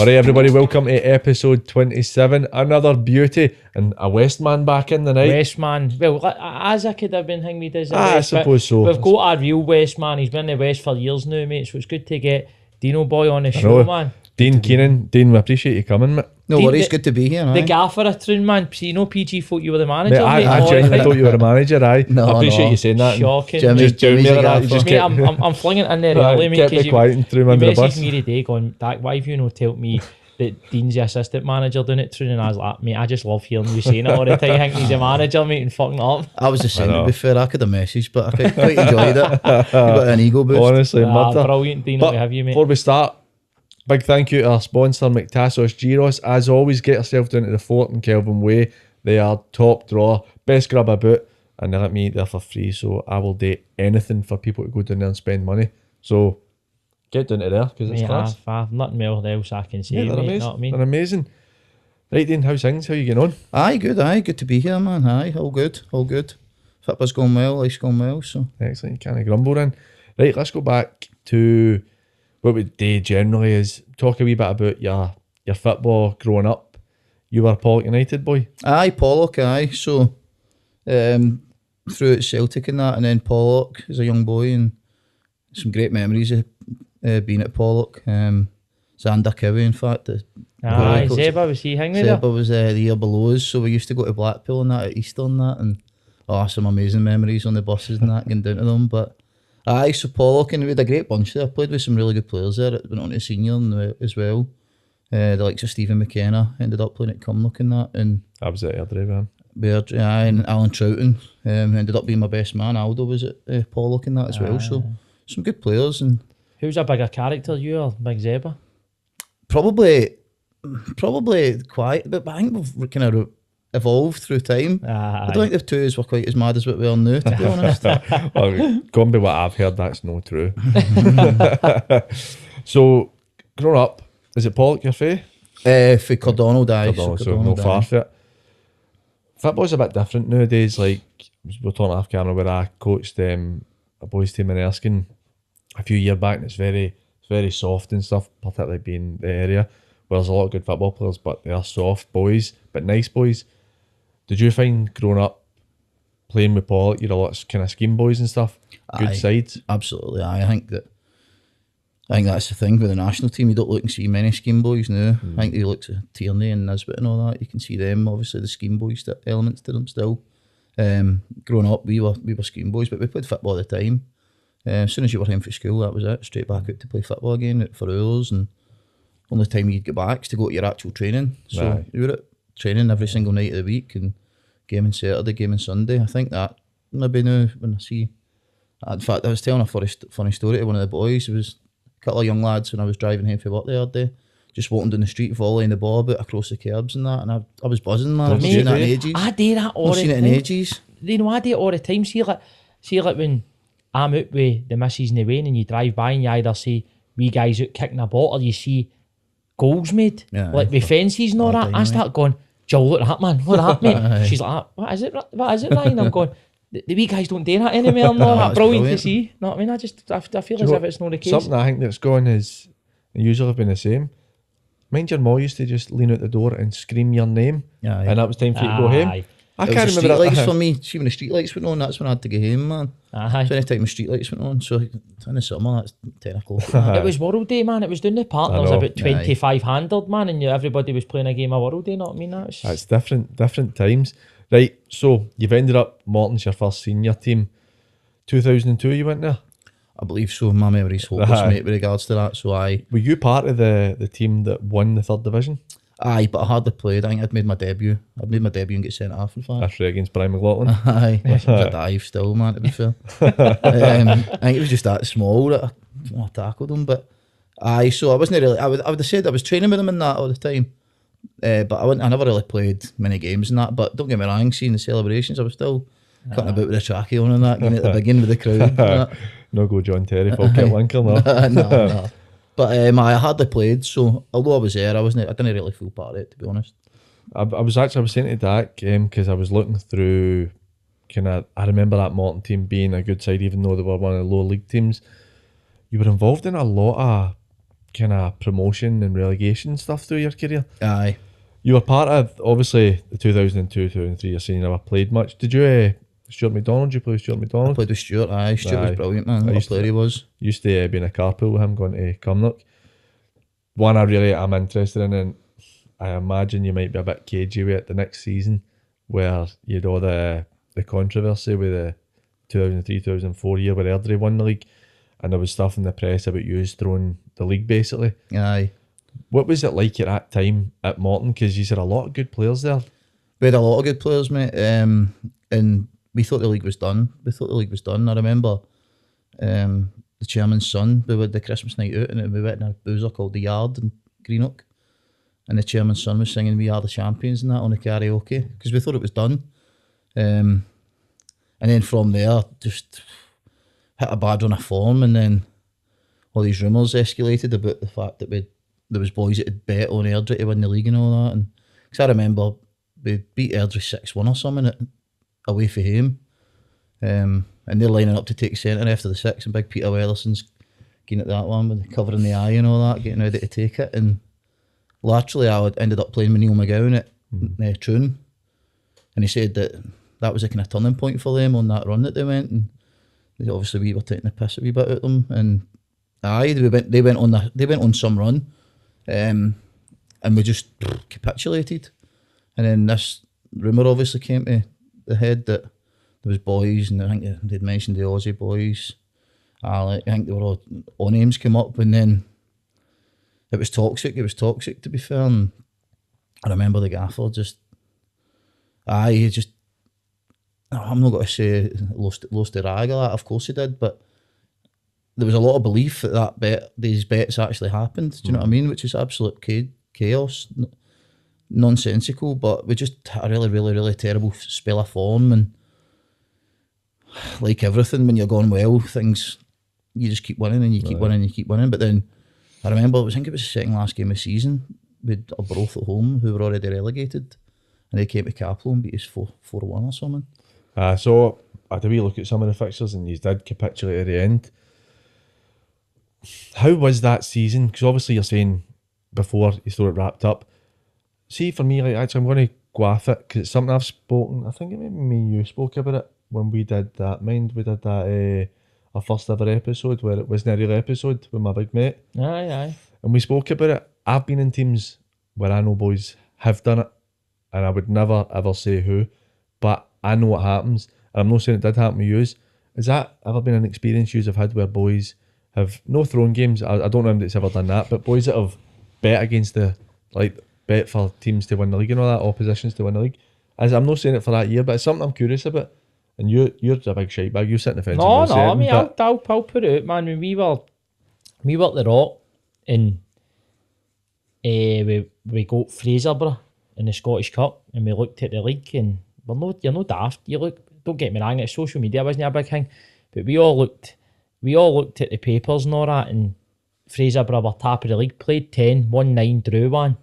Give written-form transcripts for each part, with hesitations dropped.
Alright everybody, welcome to episode 27. Another beauty and a Westman back in the night. Westman, well, as I could have been hanging with us. I suppose so. We've got our real Westman. He's been in the West for years now, mate. So it's good to get Dino boy on the show, man. Dean Keenan. Dean, we appreciate you coming, mate. No worries, good to be here. The gaffer of Troon, man. So you know PG thought you were the manager, mate. I genuinely thought you were a manager, aye. No, I appreciate you saying that. Shocking. I'm flinging it in there early, mate. Kept me quiet and threw him under the bus. Me today going, Dak, why have you not told me that Dean's the assistant manager doing it, Troon? And I was like, mate, I just love hearing you saying it all the time. I think he's a manager, mate, and fucking up. I was the same, to be fair. I could have messaged, but I quite enjoyed it. You got an ego boost. Honestly, murder. Brilliant, Dean, to have you, mate. Before we start, big thank you to our sponsor, McTassos Gyros. As always, get yourself down to the Fort in Kelvin Way. They are top drawer, best grub about, and they let me eat there for free. So I will do anything for people to go down there and spend money. So get down to there because it's class. I've nothing else I can say. Yeah, they're mate, amazing. Know what I mean? They're amazing. Right, Dean, how's things? How you getting on? Aye, good to be here, man. Aye, all good. Football's going well, life's going well. So Excellent, you can't grumble then. Right, let's go back to what we do generally is talk a wee bit about your football growing up. You were a Pollock United boy. Aye, Pollock, aye. So through at Celtic and that, and then Pollock as a young boy, and some great memories of being at Pollock. Xander Cowie, in fact. Aye, Zeba, was he hanging with you? Zeba was the year below us, so we used to go to Blackpool and that at Easter and that, and some amazing memories on the buses and that, getting down to them. But aye, so Pollock, and we had a great bunch there. I played with some really good players there. It went on to senior as well. The likes of Stephen McKenna ended up playing at Cumnock and that, and I was at Airdrie, man. Beard, aye, and Alan Troughton ended up being my best man. Aldo was at Pollock and that as well. So some good players. And who's a bigger character, you or Big Zeba? Probably quite, but I think we've kind of evolved through time. I don't think the two were quite as mad as what we are now, to be honest. Well, going by what I've heard, that's no true. So, growing up, is it Pollock your favourite? For Cardonald, aye. So no far for it. Football's a bit different nowadays. Like, we're talking off camera where I coached a boys team in Erskine a few years back, and it's very soft and stuff, particularly being the area where there's a lot of good football players, but they are soft boys, but nice boys. Did you find growing up playing with Pollock, you're a lot of kind of scheme boys and stuff? Good sides? Absolutely, aye. I think that's the thing with the national team. You don't look and see many scheme boys now. I think you look to Tierney and Nisbet and all that. You can see them, obviously the scheme boys elements to them still. Growing up, we were scheme boys, but we played football at the time. As soon as you were home from school, that was it. Straight back out to play football again for hours, and only time you'd get back is to go to your actual training. So you were at training every single night of the week, and game on Saturday, game on Sunday. I think that maybe now when I see. In fact, I was telling a funny story to one of the boys. It was a couple of young lads when I was driving home from work the other day, just walking down the street, volleying the ball about across the curbs and that, and I was buzzing, man. I've seen that in ages. I do that all the time. I've seen it in ages. You know, I do it all the time. See like when I'm out with the missus in the rain and you drive by and you either see wee guys out kicking a ball or you see goals made, like with fences and all that. I start going, Joe, look at that, man. Look at that, mate. She's like, what is it, Ryan? I'm going, the wee guys don't do that anymore. I'm not that brilliant to see. You know what I mean? I feel as if it's not the case. Something I think that's gone is, and usually have been the same. Mind your ma used to just lean out the door and scream your name, and that was time for you to go home. I can't remember that. Lights that. For me, see when the street lights went on, that's when I had to get home, man. So any time the street lights went on, so in the summer, that's 10 o'clock. It was World Day, man. It was doing the partners about 25-handed, man, and everybody was playing a game of World Day. Know what I mean? That's different times. Right, so you've ended up Morton's your first senior team. 2002 you went there? I believe so. My memory's hopeless, mate, with regards to that. So were you part of the team that won the third division? Aye, but I hardly played. I think I'd made my debut. And get sent off, in fact. That's right, against Brian McLaughlin. Aye, it was a dive still, man, to be fair. I think it was just that small that I tackled him. But aye, so I wasn't really. I would have said I was training with him in that all the time. But I never really played many games in that. But don't get me wrong, seeing the celebrations, I was still cutting about with the trackie on and that, getting at the beginning with the crowd. No go John Terry, Falkirk Lincoln, no. No. But I hardly played, so although I was there, I didn't really feel part of it, to be honest. I was saying to Dak, because I was looking through, I remember that Morton team being a good side, even though they were one of the lower league teams. You were involved in a lot of kind of promotion and relegation stuff through your career. Aye. You were part of, obviously, the 2002, 2003, you're saying you never played much. Did you, Stuart McDonald, did you play with Stuart I McDonald? played with Stuart, aye. Stuart was brilliant, man. What a player he was. Used to be in a carpool with him going to Greenock. One I'm interested in, and I imagine you might be a bit cagey with it the next season, where you had all the controversy with the 2003-2004 year where Airdrie won the league, and there was stuff in the press about you throwing the league basically. Aye. What was it like at that time at Morton? Because you had a lot of good players there. We had a lot of good players, mate, and we thought the league was done. I remember the chairman's son, we had the Christmas night out, and we went in a boozer called The Yard in Greenock, and the chairman's son was singing "We Are the Champions" and that on the karaoke, because we thought it was done. And then from there, just hit a bad run of form, and then all these rumours escalated about the fact that there was boys that had bet on Airdrie to win the league and all that. And because I remember we beat Airdrie 6-1 or something away from home, and they're lining up to take centre after the six, and big Peter Wellerson's getting at that one with the covering the eye and all that, getting ready to take it. And laterally, I ended up playing with Neil McGowan at Troon, and he said that was a kind of turning point for them on that run that they went, and obviously we were taking the piss a wee bit at them, and aye, they went on some run, and we just capitulated. And then this rumour obviously came to the head that there was boys, and I think they'd mentioned the Aussie boys. I think they were all names came up, and then it was toxic. It was toxic, to be fair. And I remember the gaffer I'm not going to say lost the rag of that. Of course he did, but there was a lot of belief that these bets actually happened. Do you know what I mean? Which is absolute chaos, nonsensical. But we just had a really, really, really terrible spell of form, and like everything, when you're going well, things you just keep winning and you keep winning and you keep winning. But then I remember, I think it was the second last game of the season, we had a Broth at home who were already relegated, and they came to Capel and beat us 4-1 or something. So I had a wee look at some of the fixtures, and you did capitulate at the end. How was that season? Because obviously you're saying before you thought it wrapped up. See, for me, like, actually, I'm going to go off it because it's something I've spoken. I think it maybe me and you spoke about it when we did that. We did that our first ever episode where it wasn't a real episode with my big mate. Aye. And we spoke about it. I've been in teams where I know boys have done it, and I would never ever say who, but I know what happens. And I'm not saying it did happen to you. Has that ever been an experience you have had where boys have no thrown games? I don't know if it's ever done that, but boys that have bet against bet for teams to win the league and all that, oppositions to win the league. I'm not saying it for that year, but it's something I'm curious about. And you're a big shite bag. You sit in the fence. No, I mean, I'll put it out, man. When we were at the Rock, and we got Fraserburgh in the Scottish Cup, and we looked at the league, and you're no daft. You look, don't get me wrong, it's social media wasn't a big thing, but we all looked at the papers and all that, and Fraserburgh were top of the league, played 10, won 9, drew 1,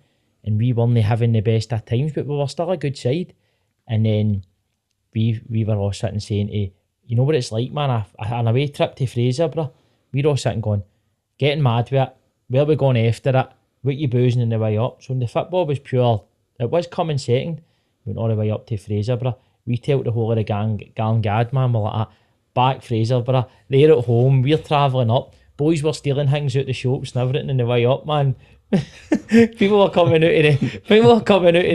and we weren't having the best at times, but we were still a good side. And then we were all sitting saying, you know what it's like, man, an away trip to Fraserburgh, we're all sitting going, getting mad with it, where we going after it, what you boozing in the way up. So when the football was pure, it was coming second, went all the way up to Fraserburgh. We tell the whole of the Gad, man, we're like that. Back Fraserburgh, they're at home, we're travelling up. Boys were stealing things out the shops and everything on the way up, man. People were coming out of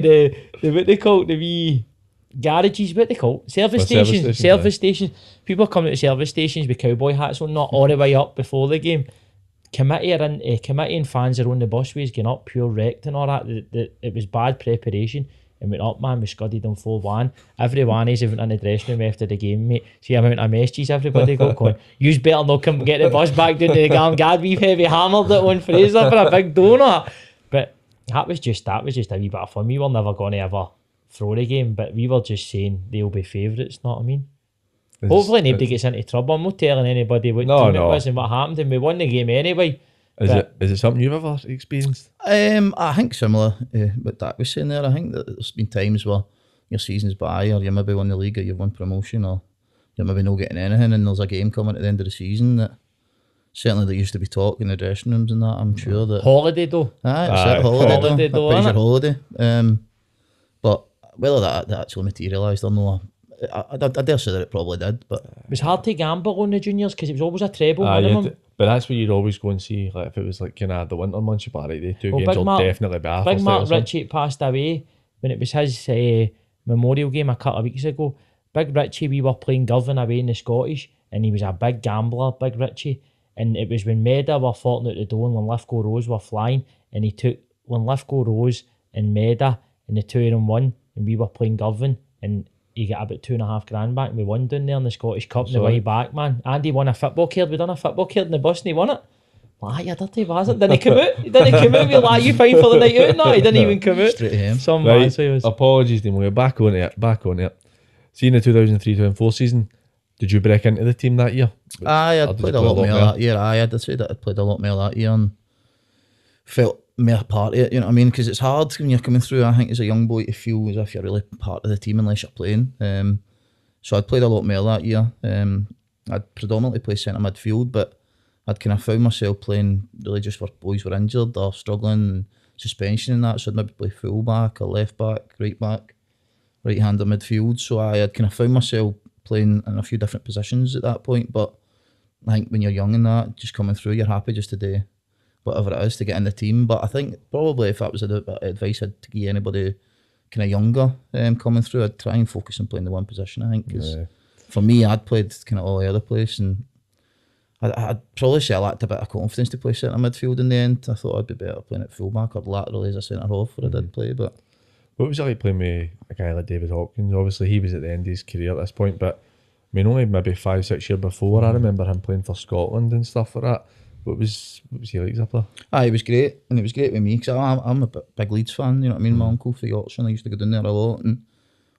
the what they call it, the wee garages, what they call it? Service stations. People coming out of service stations with cowboy hats on, not all the way up before the game. Committee and fans are on the busways getting up, pure wrecked and all that. It was bad preparation. And went up, man, we scudded them 4-1. Every one is went in the dressing room after the game, mate. See the amount of messages everybody got going. You's better not come get the bus back down to the Gad. We've heavy hammered it on Fraser for a big donut. But that was just a wee bit of fun. We were never going to ever throw the game, but we were just saying they'll be favourites, know what I mean? Hopefully nobody gets into trouble. I'm not telling anybody what team it was and what happened, and we won the game anyway. Is it something you've ever experienced? I think similar what Dak was saying there. I think that there's been times where your season's by, or you maybe won the league, or you've won promotion, or you're maybe not getting anything, and there's a game coming at the end of the season that certainly there used to be talk in the dressing rooms and that. I'm sure that holiday though. Aye, holiday though. That pays your holiday. But whether that actually materialised or not, I dare say that it probably did. But it was hard to gamble on the juniors because it was always a treble minimum. But that's what you'd always go and see. Like if it was like kind of the winter months, you'd be right, they 2 games will definitely be after. Big Mark Ritchie passed away when it was his memorial game a couple of weeks ago. Big Ritchie, we were playing Girvan away in the Scottish, and he was a big gambler, Big Ritchie. And it was when Meda were falling out the door and when Lithgow Rose were flying, and he took when Lithgow Rose and Meda and the two of them won, and we were playing Girvan, and he got about $2,500 back, and we won down there in the Scottish Cup on the way back, man. And he won a football card. We done a football card in the bus and he won it. Like, you dirty bastard. Didn't he come out? He didn't come out. We were like, you fine for the night out? No, he didn't even come out. Straight to him. Some man, so he was. Apologies, Dean. We're back on it. See, in the 2003-2004 season, did you break into the team that year? Aye, I'd played a lot more that year. I'd say that I'd played a lot more that year and felt more part of it, you know what I mean? Because it's hard when you're coming through, I think, as a young boy to feel as if you're really part of the team unless you're playing. So I'd played a lot more that year. I'd predominantly played centre midfield, but I'd kind of found myself playing really just where boys were injured or struggling, suspension and that, so I'd maybe play full back or left back, right-hander midfield. So I had kind of found myself playing in a few different positions at that point, but I think when you're young and that, just coming through, you're happy just to do whatever it is to get in the team. But I think probably if that was advice I'd to give anybody kind of younger coming through, I'd try and focus on playing the one position, I think, because for me, I'd played kind of all over the place, and I'd probably say I lacked a bit of confidence to play centre midfield in the end. I thought I'd be better playing at full back or laterally as a centre half where I did play. But what was it like playing with a guy like David Hopkins? Obviously he was at the end of his career at this point, but I mean only maybe 5-6 years before I remember him playing for Scotland and stuff like that. What was he like as a player? He was great, and it was great with me because I'm a big Leeds fan, you know what I mean? My uncle for Yorkshire, and I used to go down there a lot, and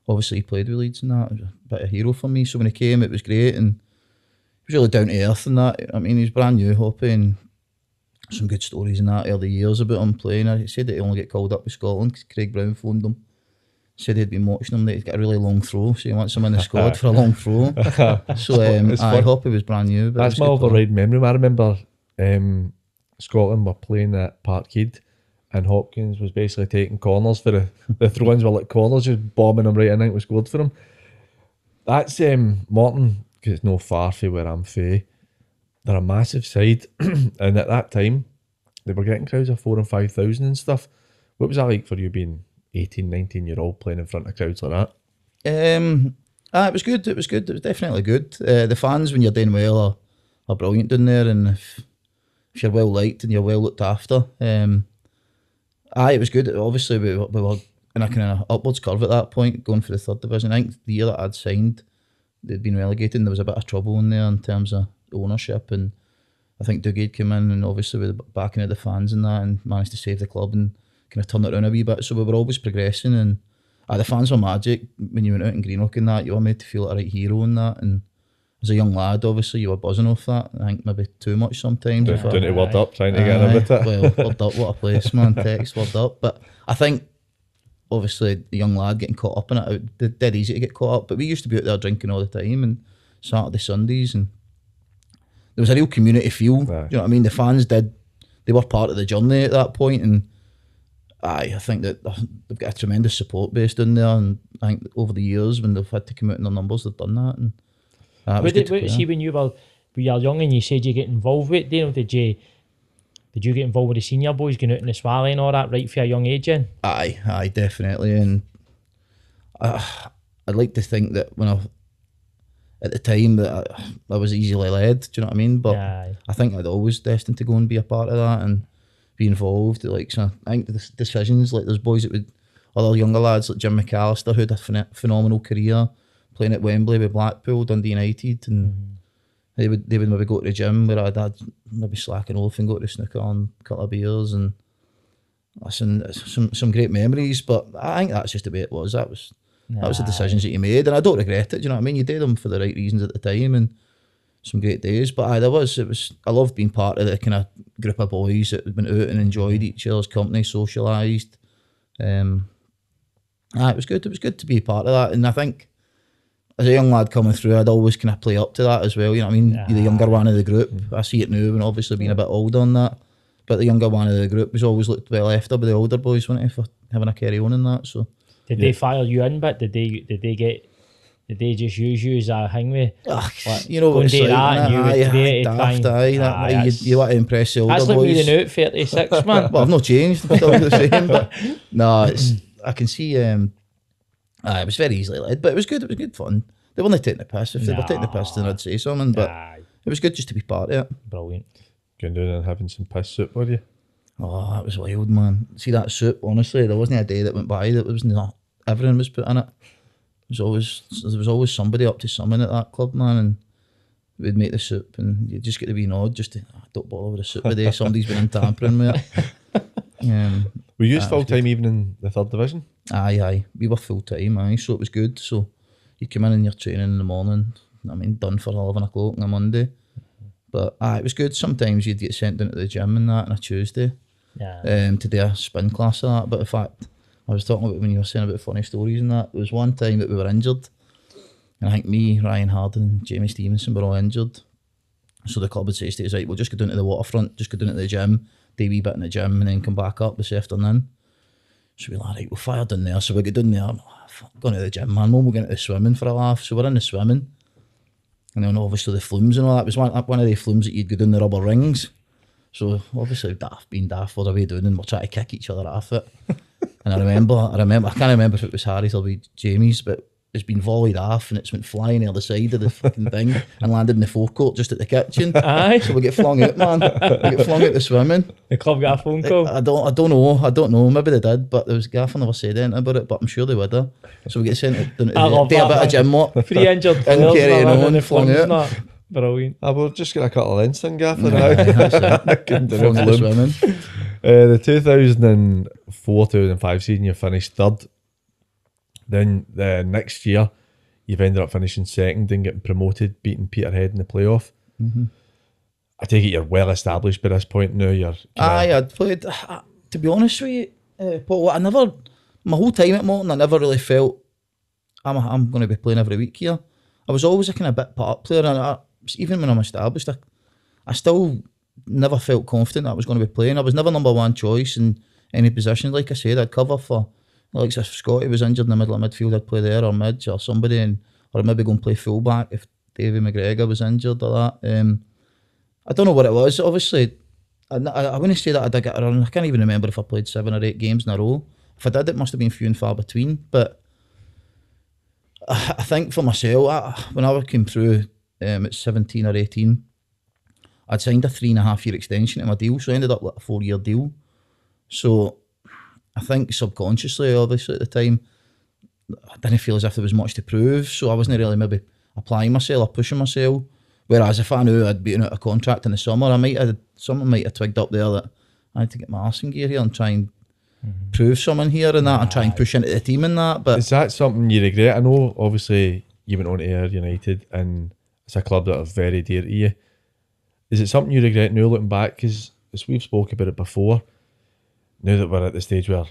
obviously he played with Leeds and that. He was a bit of a hero for me, so when he came it was great, and he was really down to earth and that. I mean, he's brand new, Hoppy, and some good stories in that early years about him playing. He said that he only got called up with Scotland because Craig Brown phoned him. Said he'd been watching him, that he'd got a really long throw, so he wants him in the squad for a long throw. So Hoppy was brand new. But that's my override memory. I remember Scotland were playing at Parkhead and Hopkins was basically taking corners for the throw-ins were like corners, just bombing them right in. I think we scored for them. That's Morton, because it's no far from where I'm from. They're a massive side, and at that time they were getting crowds of 4,000 and 5,000 and stuff. What was that like for you being 18, 19-year-old playing in front of crowds like that? It was good. It was definitely good. The fans, when you're doing well, are brilliant down there, and if you're well liked and you're well looked after, it was good. Obviously, we were in a kind of upwards curve at that point, going for the third division. I think the year that I'd signed, they'd been relegated, and there was a bit of trouble in there in terms of ownership, and I think Dougie came in, and obviously with the backing of the fans and that, and managed to save the club and kind of turn it around a wee bit. So we were always progressing, and the fans were magic. When you went out in Greenock and that, you were made to feel like a right hero and that, and as a young lad, obviously, you were buzzing off that. I think maybe too much sometimes. Doing it word up, trying to get in with it. Well, word up, what a place, man. Text, word up. But I think, obviously, the young lad getting caught up in it, it's dead easy to get caught up. But we used to be out there drinking all the time, and Saturday, Sundays, and there was a real community feel. You know what I mean? The fans they were part of the journey at that point, and I think that they've got a tremendous support base down there, and I think over the years, when they've had to come out in their numbers, they've done that. And see, when you were young and you said you get involved with it, Daniel, did you get involved with the senior boys going out in the Swally and all that right for a young age then? Aye, definitely. And I'd like to think that at the time that I was easily led, do you know what I mean? But I think I'd always destined to go and be a part of that and be involved. So I think the decisions, like there's boys that would, other younger lads like Jim McAllister, who had a phenomenal career playing at Wembley with Blackpool, Dundee United, and they would maybe go to the gym where I'd maybe slacking off and go to the snooker on a couple of beers, and listen, some great memories. But I think that's just the way it was. That was the decisions that you made, and I don't regret it. Do you know what I mean? You did them for the right reasons at the time, and some great days. But I loved being part of the kind of group of boys that went out and enjoyed each other's company, socialised. It was good. It was good to be a part of that, and I think as a young lad coming through, I'd always kind of play up to that as well. You know what I mean? You're the younger one of the group. I see it now, and obviously being a bit old on that. But the younger one of the group was always looked well after by the older boys, weren't they, for having a carry on in that. So did they fire you in? But did they just use you as a hangway? You know what it's like. You want to impress the older boys. That's like me the now at 36, man. Well, I've not changed. I'm still the same. But no, I can see. It was very easily led, but it was good. It was good fun. They weren't taking the piss. If they were taking the piss, then I'd say something. But it was good just to be part of it. Brilliant. Going down and having some piss soup, were you? Oh, that was wild, man. See that soup, honestly, there wasn't a day that went by that was not everything was put in it. There was always somebody up to something at that club, man, and we'd make the soup and you just get to be nod just to don't bother with the soup today. Somebody's been in tampering with it. Were you full time even in the 3rd division? Aye. We were full time, so it was good. So you come in and you're training in the morning. I mean, done for 11 o'clock on a Monday. But it was good. Sometimes you'd get sent down to the gym and that on a Tuesday to do a spin class or that. But in fact, I was talking about when you were saying about funny stories and that. There was one time that we were injured. And I think me, Ryan Harden and Jamie Stevenson were all injured. So the club would say to us, right, we'll just go down to the waterfront, just go down to the gym, do a wee bit in the gym and then come back up this afternoon. So we're like, right, we'll fire down there. So we get down there, going to the gym, man, we'll go into the swimming for a laugh. So we're in the swimming. And then obviously the flumes and all that. It was one of the flumes that you'd go down the rubber rings. So obviously being daft, what are we doing? And we're trying to kick each other off it. And I can't remember if it was Harry's or Jamie's, but it's been volleyed off and it's went flying the other side of the fucking thing and landed in the forecourt just at the kitchen. Aye. So we get flung out, man. We get flung out the swimming. The club got a phone call? I don't know. Maybe they did, but there was Gaffer never said anything about it, but I'm sure they would have. So we get sent out to do a bit of gym work. 3 injured and carrying on, flung out. Brilliant. We'll just get a couple of instant Gaffer now. Flung out the swimming. The 2004-2005 season, you finished 3rd. Then the next year, you've ended up finishing 2nd and getting promoted, beating Peterhead in the playoff. Mm-hmm. I take it you're well established by this point now. I'd played. To be honest with you, Paul, my whole time at Morton, I never really felt I'm going to be playing every week here. I was always a kind of bit part player, and even when I'm established, I still never felt confident that I was going to be playing. I was never number one choice in any position. Like I said, I'd cover for, like if Scotty was injured in the middle of midfield, I'd play there, or mids, or somebody, or I'd maybe go and play fullback if Davy McGregor was injured or that. I don't know what it was. Obviously, I wouldn't say that I did get around. I can't even remember if I played 7 or 8 games in a row. If I did, it must have been few and far between. But I think for myself, when I came through at 17 or 18, I'd signed a 3.5-year extension to my deal, so I ended up with a 4-year deal. So I think subconsciously, obviously at the time, I didn't feel as if there was much to prove, so I wasn't really maybe applying myself or pushing myself. Whereas if I knew I'd been out of contract in the summer, someone might have twigged up there that I had to get my arse in gear here and try and prove something here and that, and try and push into the team and that. But is that something you regret? I know obviously you went on to Ayr United and it's a club that are very dear to you. Is it something you regret now looking back? Because as we've spoke about it before, now that we're at the stage where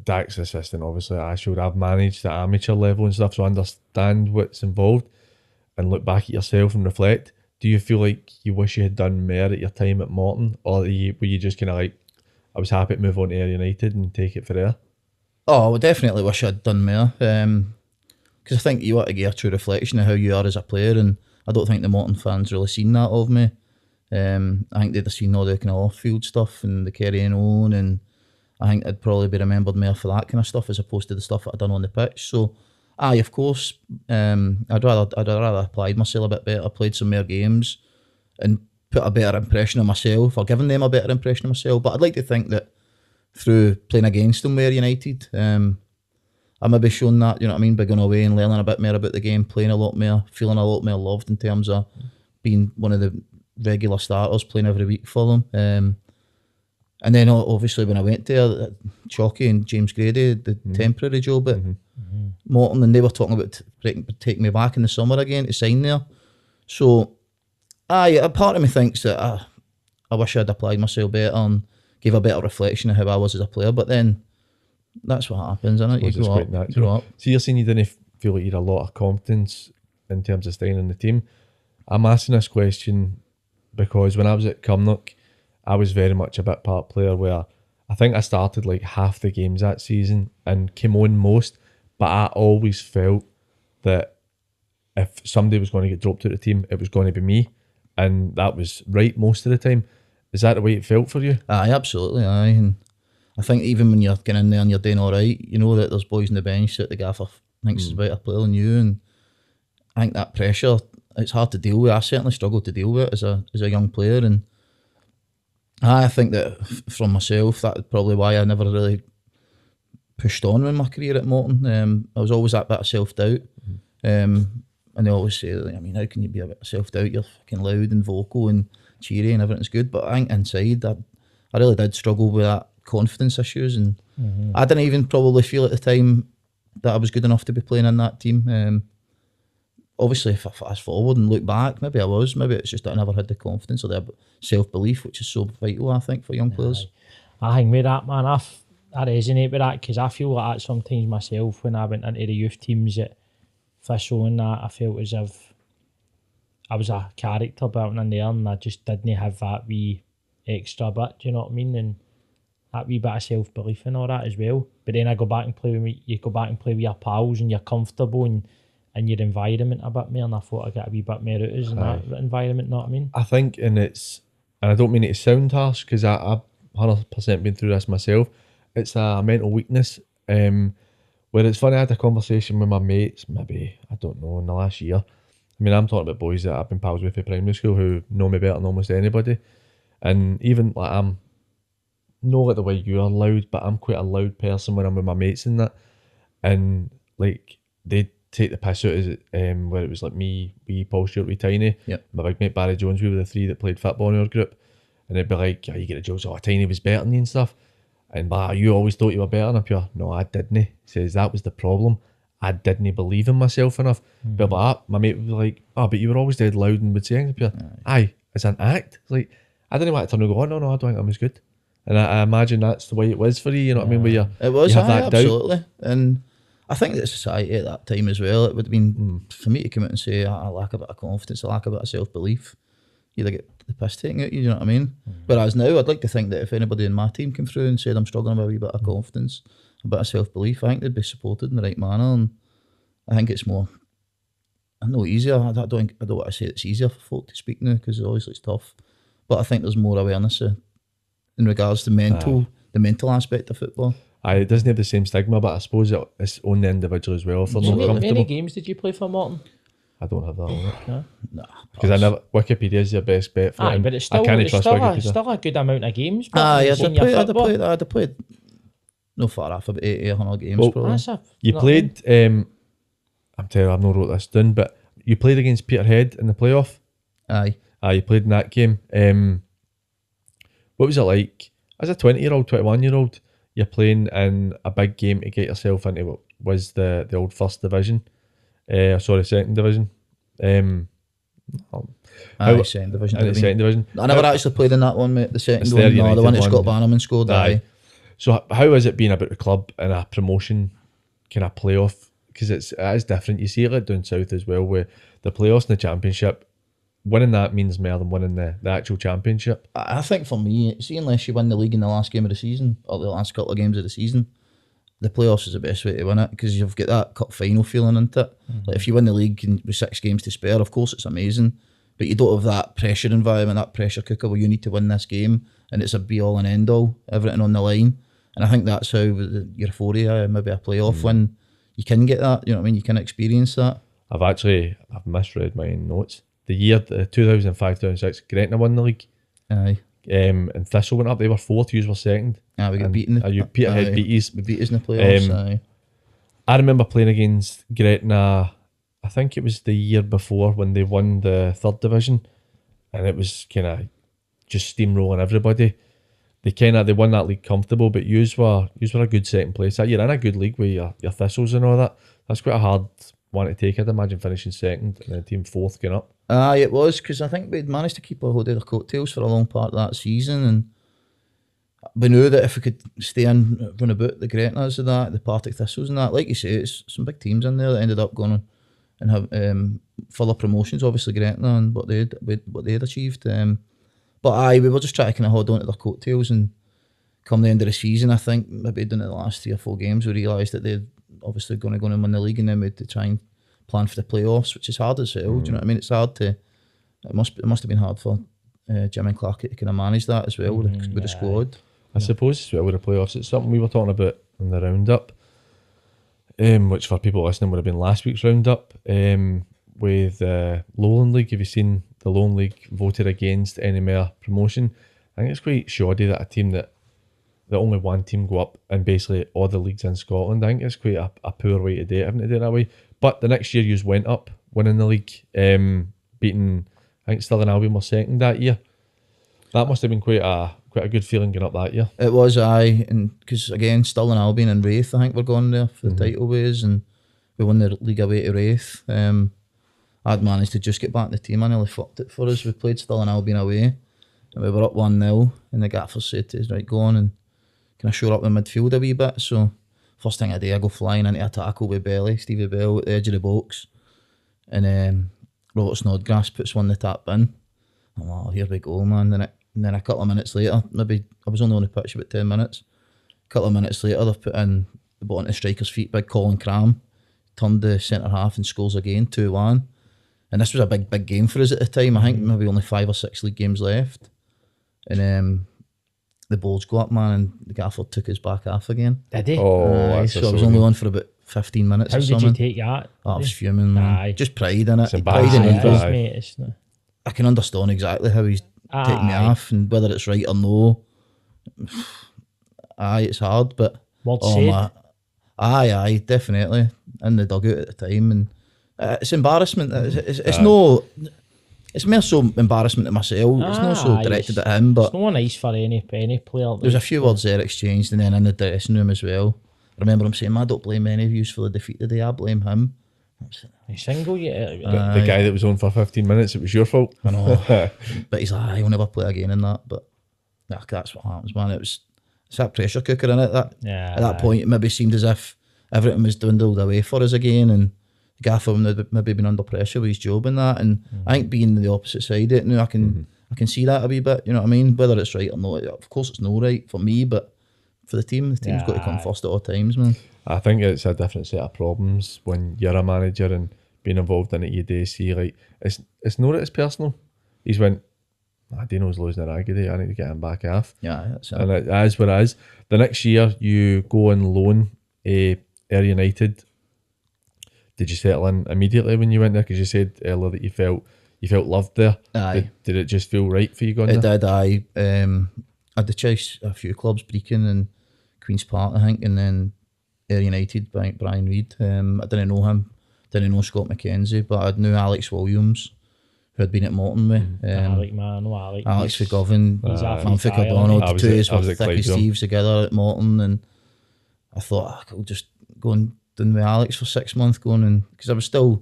Dak's assistant, obviously at Ashfield, I've managed at amateur level and stuff, so I understand what's involved and look back at yourself and reflect. Do you feel like you wish you had done more at your time at Morton, or were you just kind of like, I was happy to move on to Ayr United and take it for there? Oh, I would definitely wish I'd done more, because I think you want to get a true reflection of how you are as a player, and I don't think the Morton fans really seen that of me. I think they'd have seen all the kind of off-field stuff and the carrying on, and I think I'd probably be remembered more for that kind of stuff as opposed to the stuff that I'd done on the pitch. So, of course, I'd rather applied myself a bit better, played some more games, and put a better impression of myself, or given them a better impression of myself. But I'd like to think that through playing against them, Ayr United, I maybe shown that, you know what I mean, by going away and learning a bit more about the game, playing a lot more, feeling a lot more loved in terms of being one of the regular starters, playing every week for them. And then obviously when I went there, Chalky and James Grady, the temporary job at Morton, and they were talking about taking me back in the summer again to sign there. So, a part of me thinks that I wish I'd applied myself better and gave a better reflection of how I was as a player. But then that's what happens, isn't it? You grow up. So you're saying you didn't feel like you had a lot of confidence in terms of staying in the team. I'm asking this question because when I was at Greenock, I was very much a bit part player where I think I started like half the games that season and came on most, but I always felt that if somebody was going to get dropped out of the team, it was going to be me, and that was right most of the time. Is that the way it felt for you? Aye, absolutely, aye. And I think even when you're getting in there and you're doing all right, you know that there's boys on the bench that the gaffer thinks is a better player than you, and I think that pressure, it's hard to deal with. I certainly struggled to deal with it as a young player, and I think that from myself, that's probably why I never really pushed on in my career at Morton. I was always that bit of self-doubt. And they always say, I mean, how can you be a bit of self-doubt? You're fucking loud and vocal and cheery and everything's good. But I think inside, I really did struggle with that confidence issues. And I didn't even probably feel at the time that I was good enough to be playing in that team. Obviously, if I fast forward and look back, maybe I was. Maybe it's just that I never had the confidence or the self-belief, which is so vital, I think, for young players. I think with that, man, I resonate with that because I feel like that sometimes myself when I went into the youth teams at Thistle and that, I felt as if I was a character building in there and I just didn't have that wee extra bit, do you know what I mean? And that wee bit of self-belief and all that as well. But then I go back and play with your pals and you're comfortable and your environment a bit more, and I thought I got a wee bit more out of that environment, know what I mean? I think, and I don't mean it to sound harsh because I've 100% been through this myself, it's a mental weakness. Where it's funny, I had a conversation with my mates, maybe, I don't know, in the last year. I mean, I'm talking about boys that I've been pals with in primary school who know me better than almost anybody. And even like I'm not like the way you are loud, but I'm quite a loud person when I'm with my mates and that. And like they take the piss out of it, where it was like me, wee Paul Stewart, wee Tiny, my big mate Barry Jones, we were the three that played football in our group. And they'd be like, you get the jokes, Tiny was better than you and stuff. And you always thought you were better, and I'm pure, no, I didn't. He says that was the problem. I didn't believe in myself enough. But my mate would be like, but you were always dead loud and would say things. Pure, aye, it's an act. It's like, I didn't want to turn and go, no, I don't think I'm as good. And I imagine that's the way it was for you know what I mean? Where it was, you have that absolutely. doubt. And I think that society at that time as well, it would have been, for me to come out and say, I lack a bit of confidence, I lack a bit of self-belief, you'd get the piss taken out you, know what I mean? Whereas now, I'd like to think that if anybody in my team came through and said I'm struggling with a wee bit of confidence, a bit of self-belief, I think they'd be supported in the right manner. And I think it's more, I know easier, I don't want to say it's easier for folk to speak now, because obviously it's tough, but I think there's more awareness in regards to the mental aspect of football. It doesn't have the same stigma, but I suppose it's on the individual as well. If they're not comfortable. Many games did you play for Morton? I don't have that on it. No. Because Wikipedia is your best bet for it. But it's still a good amount of games. I'd have played no far off about 80 or 100 games probably. You played, I'm telling you, I've not wrote this down, but you played against Peterhead in the playoff. Aye, you played in that game. What was it like? As a 20-year-old, 21-year-old, you're playing in a big game to get yourself into what was the old first division. Second division. second division. Second division. I never actually played in that one, mate. The second one, no, the one that Scott Bannerman scored. Aye. So how is it being about the club in a promotion kind of playoff? Because it is different. You see it like down south as well, where the playoffs and the championship, winning that means more than winning the actual championship. I think for me, see, unless you win the league in the last game of the season or the last couple of games of the season, the playoffs is the best way to win it, because you've got that cup final feeling into it. Like if you win the league with 6 games to spare, of course it's amazing, but you don't have that pressure environment, that pressure cooker where you need to win this game and it's a be all and end all, everything on the line. And I think that's how the euphoria, maybe a playoff win, you can get that, you know what I mean, you can experience that. I've misread my notes. The year 2005-2006, Gretna won the league. Aye. And Thistle went up, they were 4th, you were 2nd. We got beaten. Peterhead beat us. We beat us in the playoffs. I remember playing against Gretna, I think it was the year before when they won the 3rd division, and it was kind of just steamrolling everybody. They won that league comfortable, but yous were a good second place. You're in a good league with your Thistles and all that. That's quite a hard one to take, I'd imagine, finishing 2nd and then team 4th going up. It was, because I think we'd managed to keep a hold of their coattails for a long part of that season, and we knew that if we could stay in, run about the Gretnas and that, the Partick Thistles and that, like you say, it's some big teams in there that ended up going and have further promotions, obviously Gretna and what they'd achieved. But we were just trying to kind of hold on to their coattails, and come the end of the season, I think maybe doing the last 3 or 4 games, we realised that they're obviously going to go and win the league, and then we had to try and plan for the playoffs, which is hard as hell. Do you know what I mean? It's hard to. It must have been hard for Jim and Clark to kind of manage that as well with the squad. I suppose as well with the playoffs, it's something we were talking about in the roundup, which for people listening would have been last week's roundup. With Lowland League, have you seen the Lowland League voted against any more promotion? I think it's quite shoddy that a team that only one team go up in basically all the leagues in Scotland. I think it's quite a poor way to do it, having to do it that way. But the next year you went up, winning the league, beating, I think Stirling Albion were second that year. That must have been quite a good feeling going up that year. It was, and because again, Stirling Albion and Wraith, I think we're going there for the title ways, and we won the league away to Wraith. I'd managed to just get back in the team. I nearly fucked it for us. We played Stirling Albion away, and we were up 1-0, and the gaffer said to us, right, go on and kind of shore up the midfield a wee bit. So first thing I do, I go flying into a tackle with Belly, Stevie Bell at the edge of the box, and Robert Snodgrass puts one in the tap in. I'm like, oh, here we go, man. And then a couple of minutes later, maybe I was only on the pitch about 10 minutes. A couple of minutes later, they've put in the ball into striker's feet, big Colin Cram, turned the centre half and scores again, 2-1. And this was a big game for us at the time. I think maybe only 5 or 6 league games left. And the balls go up, man, and the gaffer took his back half again. Did he? Oh, so I was only on for about 15 minutes or something. How did you take that? Oh, I was fuming, man. Aye. Just pride in it. It's Pride in embarrassing, it. aye. Mate, it's not. I can understand exactly how he's taking me off, and whether it's right or no. Aye, it's hard, but Word said. Aye, definitely in the dugout at the time, and it's embarrassment. It's no. It's more so embarrassment to myself. It's not so directed at him, but it's no nice for any player. There's a few words there exchanged, and then in the dressing room as well. I remember him saying, I don't blame any of you for the defeat today, I blame him. He's single, yeah. The guy that was on for 15 minutes, it was your fault. I know. But he's like, I'll never play again in that. But that's what happens, man. It's that pressure cooker in it. At that point, it maybe seemed as if everything was dwindled away for us again, and Gaffer had maybe been under pressure with his job and that. And I think being the opposite side of it now, I can see that a wee bit, you know what I mean? Whether it's right or not, of course it's no right for me, but for the team's got to come first at all times, man. I think it's a different set of problems when you're a manager and being involved in it. You do see, like, it's not that it's personal. He's went, Dino's losing a rag today, I need to get him back off. Yeah, that's it. And it is what it is. The next year you go on loan Ayr United. Did you settle in immediately when you went there? Because you said earlier that you felt loved there. Aye. Did it just feel right for you going there? It did, aye. I had to chase a few clubs, Brecon and Queen's Park, I think, and then Ayr United by Brian Reid. I didn't know him, didn't know Scott McKenzie, but I knew Alex Williams, who had been at Morton with. Alex Figovin, Manfred O'Donnell, the two of us were thick as thieves together at Morton, and I thought I'll just go and done with Alex for 6 months going, and because I was still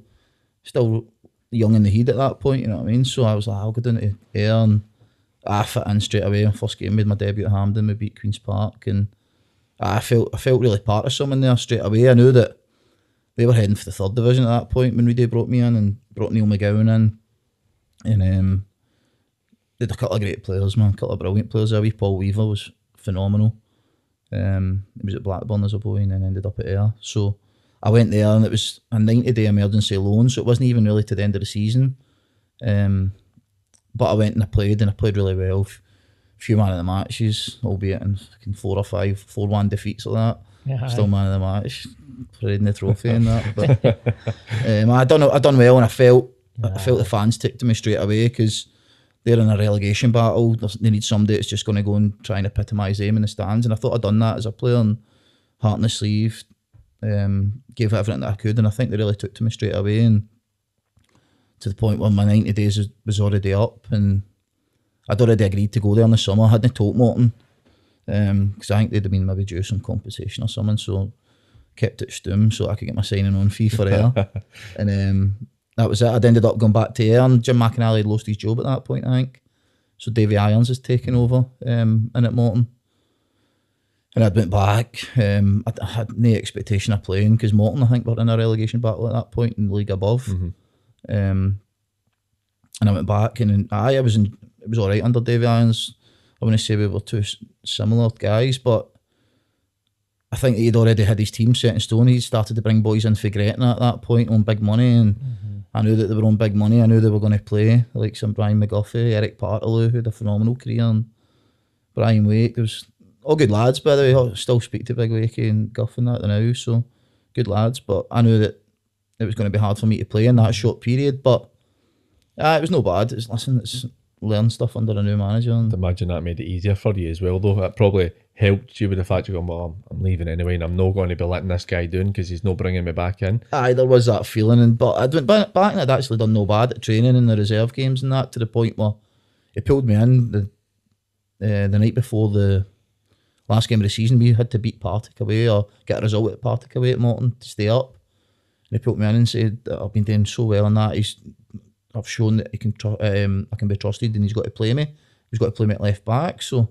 young in the heat at that point, you know what I mean? So I was like, I'll go down to Ayr, and I fit in straight away. First game, made my debut at Hampden, we beat Queen's Park, and I felt really part of something there straight away. I knew that they were heading for the 3rd division at that point when Reedy brought me in and brought Neil McGowan in, and they had a couple of great players, man, a couple of brilliant players there. Paul Weaver was phenomenal. He was at Blackburn as a boy and then ended up at Ayr. So I went there, and it was a 90-day emergency loan, so it wasn't even really to the end of the season. But I went and I played really well. Few man of the matches, albeit in 4-1 defeats like that. Yeah, still man of the match, parading the trophy and that. But I done well, and I felt the fans took to me straight away because they're in a relegation battle. They need somebody that's just going to go and try and epitomise them in the stands. And I thought I'd done that as a player, and heart on the sleeve, gave everything that I could, and I think they really took to me straight away, and to the point where my 90 days was already up, and I'd already agreed to go there in the summer. I hadn't told Morton, because I think they'd have been maybe due some compensation or something, so kept it stum so I could get my signing on fee for Ayr. And that was it. I'd ended up going back to Ayr, and Jim McInally had lost his job at that point, I think. So Davy Irons has taken over in at Morton. And I'd went back. I had no expectation of playing because Morton, I think, were in a relegation battle at that point in the league above. And I went back, and it was all right under Davy Irons. I wouldn't say we were two similar guys, but I think he'd already had his team set in stone. He started to bring boys in for Gretna at that point on big money, and I knew that they were on big money. I knew they were going to play like some Brian McGuffey, Eric Partaloo, who had a phenomenal career, and Brian Wake. There was all good lads, by the way. I still speak to Big Wakey and Guff and that now, so good lads. But I knew that it was going to be hard for me to play in that short period, but it was no bad. It's learn stuff under a new manager. And I'd imagine that made it easier for you as well, though. That probably helped you with the fact you're going, well, I'm leaving anyway, and I'm not going to be letting this guy down because he's not bringing me back in. There was that feeling, but I went back and I'd actually done no bad at training in the reserve games and that, to the point where it pulled me in the night before the last game of the season. We had to beat Partick away or get a result at Partick away at Morton to stay up. And he pulled me in and said that I've been doing so well on that. I've shown that I can be trusted, and he's got to play me. He's got to play me at left back. So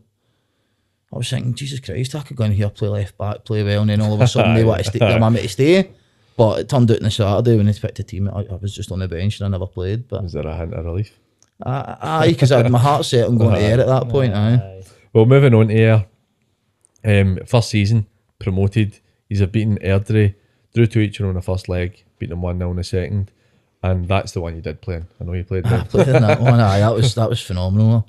I was thinking, Jesus Christ, I could go in here, play left back, play well, and then all of a sudden they want to stay. They want me to stay. But it turned out on the Saturday when they picked the team, I was just on the bench and I never played. But was there a hint of relief? Aye, because I had my heart set on going to Ayr at that point. Aye. Well, moving on to Ayr, first season promoted. He's beaten Airdrie, drew to each other on the first leg, beat them 1-0 in the second, and that's the one you did play in. I know you played there. I played in that one. Aye, that was phenomenal.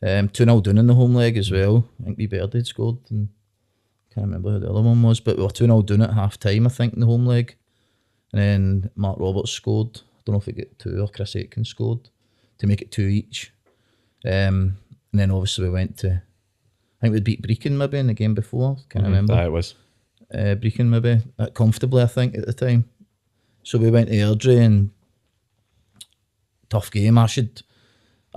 2-0 down in the home leg as well. I think we Bird had scored, and can't remember who the other one was, but we were 2-0 down at half time, I think, in the home leg. And then Mark Roberts scored. I don't know if it got 2 or Chris Aitken scored to make it 2 each. And then obviously we went to, I think we beat Brecon maybe in the game before. Can't remember. It was. Brecon maybe comfortably, I think, at the time. So we went to Airdrie, and tough game. I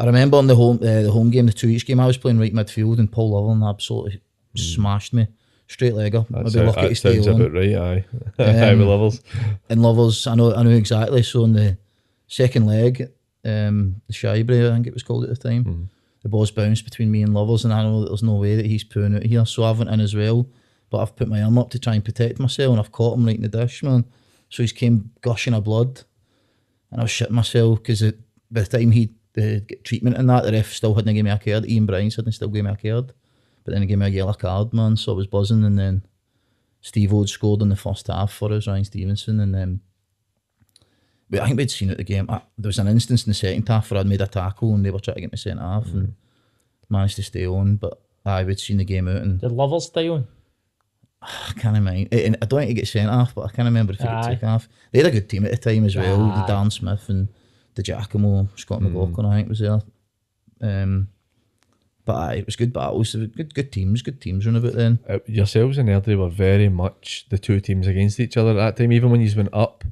remember in the home game, the 2 each game, I was playing right midfield, and Paul Loveland absolutely smashed me. Straight legger. That's Maybe lucky to stay sounds on. about right, aye. Aye, with Lovers. And Lovers, I know exactly. So in the second leg, the Shibre, I think it was called at the time, the ball's bounced between me and Lovers, and I know that there's no way that he's pulling out here. So I went in as well, but I've put my arm up to try and protect myself, and I've caught him right in the dish, man. So he's came gushing of blood, and I was shitting myself because by the time he get treatment and that, the ref still hadn't given me a card. Ian Bryce hadn't still given me a card, but then he gave me a yellow card, man. So I was buzzing, and then Steve Ode scored in the first half for us, Ryan Stevenson, and then I think we'd seen it the game. There was an instance in the second half where I'd made a tackle and they were trying to get me sent off and managed to stay on, but we'd seen the game out. And did Lovers stay on? I can't remember. I don't think he get sent off, but I can't remember if he got taken off. They had a good team at the time as well. The Dan Smith and the Giacomo, Scott McLaughlin, I think was there. But it was good battles. Good teams run about then. Yourselves and Airdrie were very much the two teams against each other at that time. Even when you went up,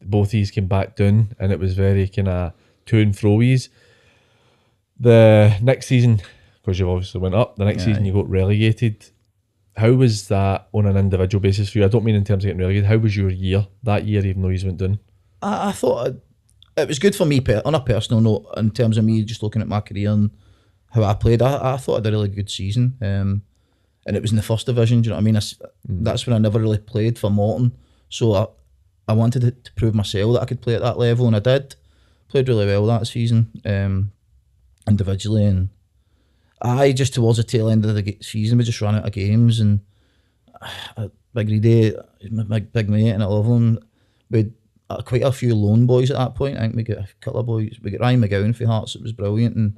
both these came back down, and it was very kind of to and fro-ies. The next season, because you obviously went up, the next season you got relegated. How was that on an individual basis for you? I don't mean in terms of getting relegated. How was your year that year, even though you went down? I thought it was good for me on a personal note, in terms of me just looking at my career and how I played. I thought I had a really good season, and it was in the first division. Do you know what I mean? That's when I never really played for Morton, so I wanted to prove myself that I could play at that level, and I did. Played really well that season, individually, and just towards the tail end of the season, we just ran out of games, and Big Reedy, my big mate, and I love him. We had quite a few loan boys at that point. I think we got a couple of boys. We got Ryan McGowan for Hearts, it was brilliant, and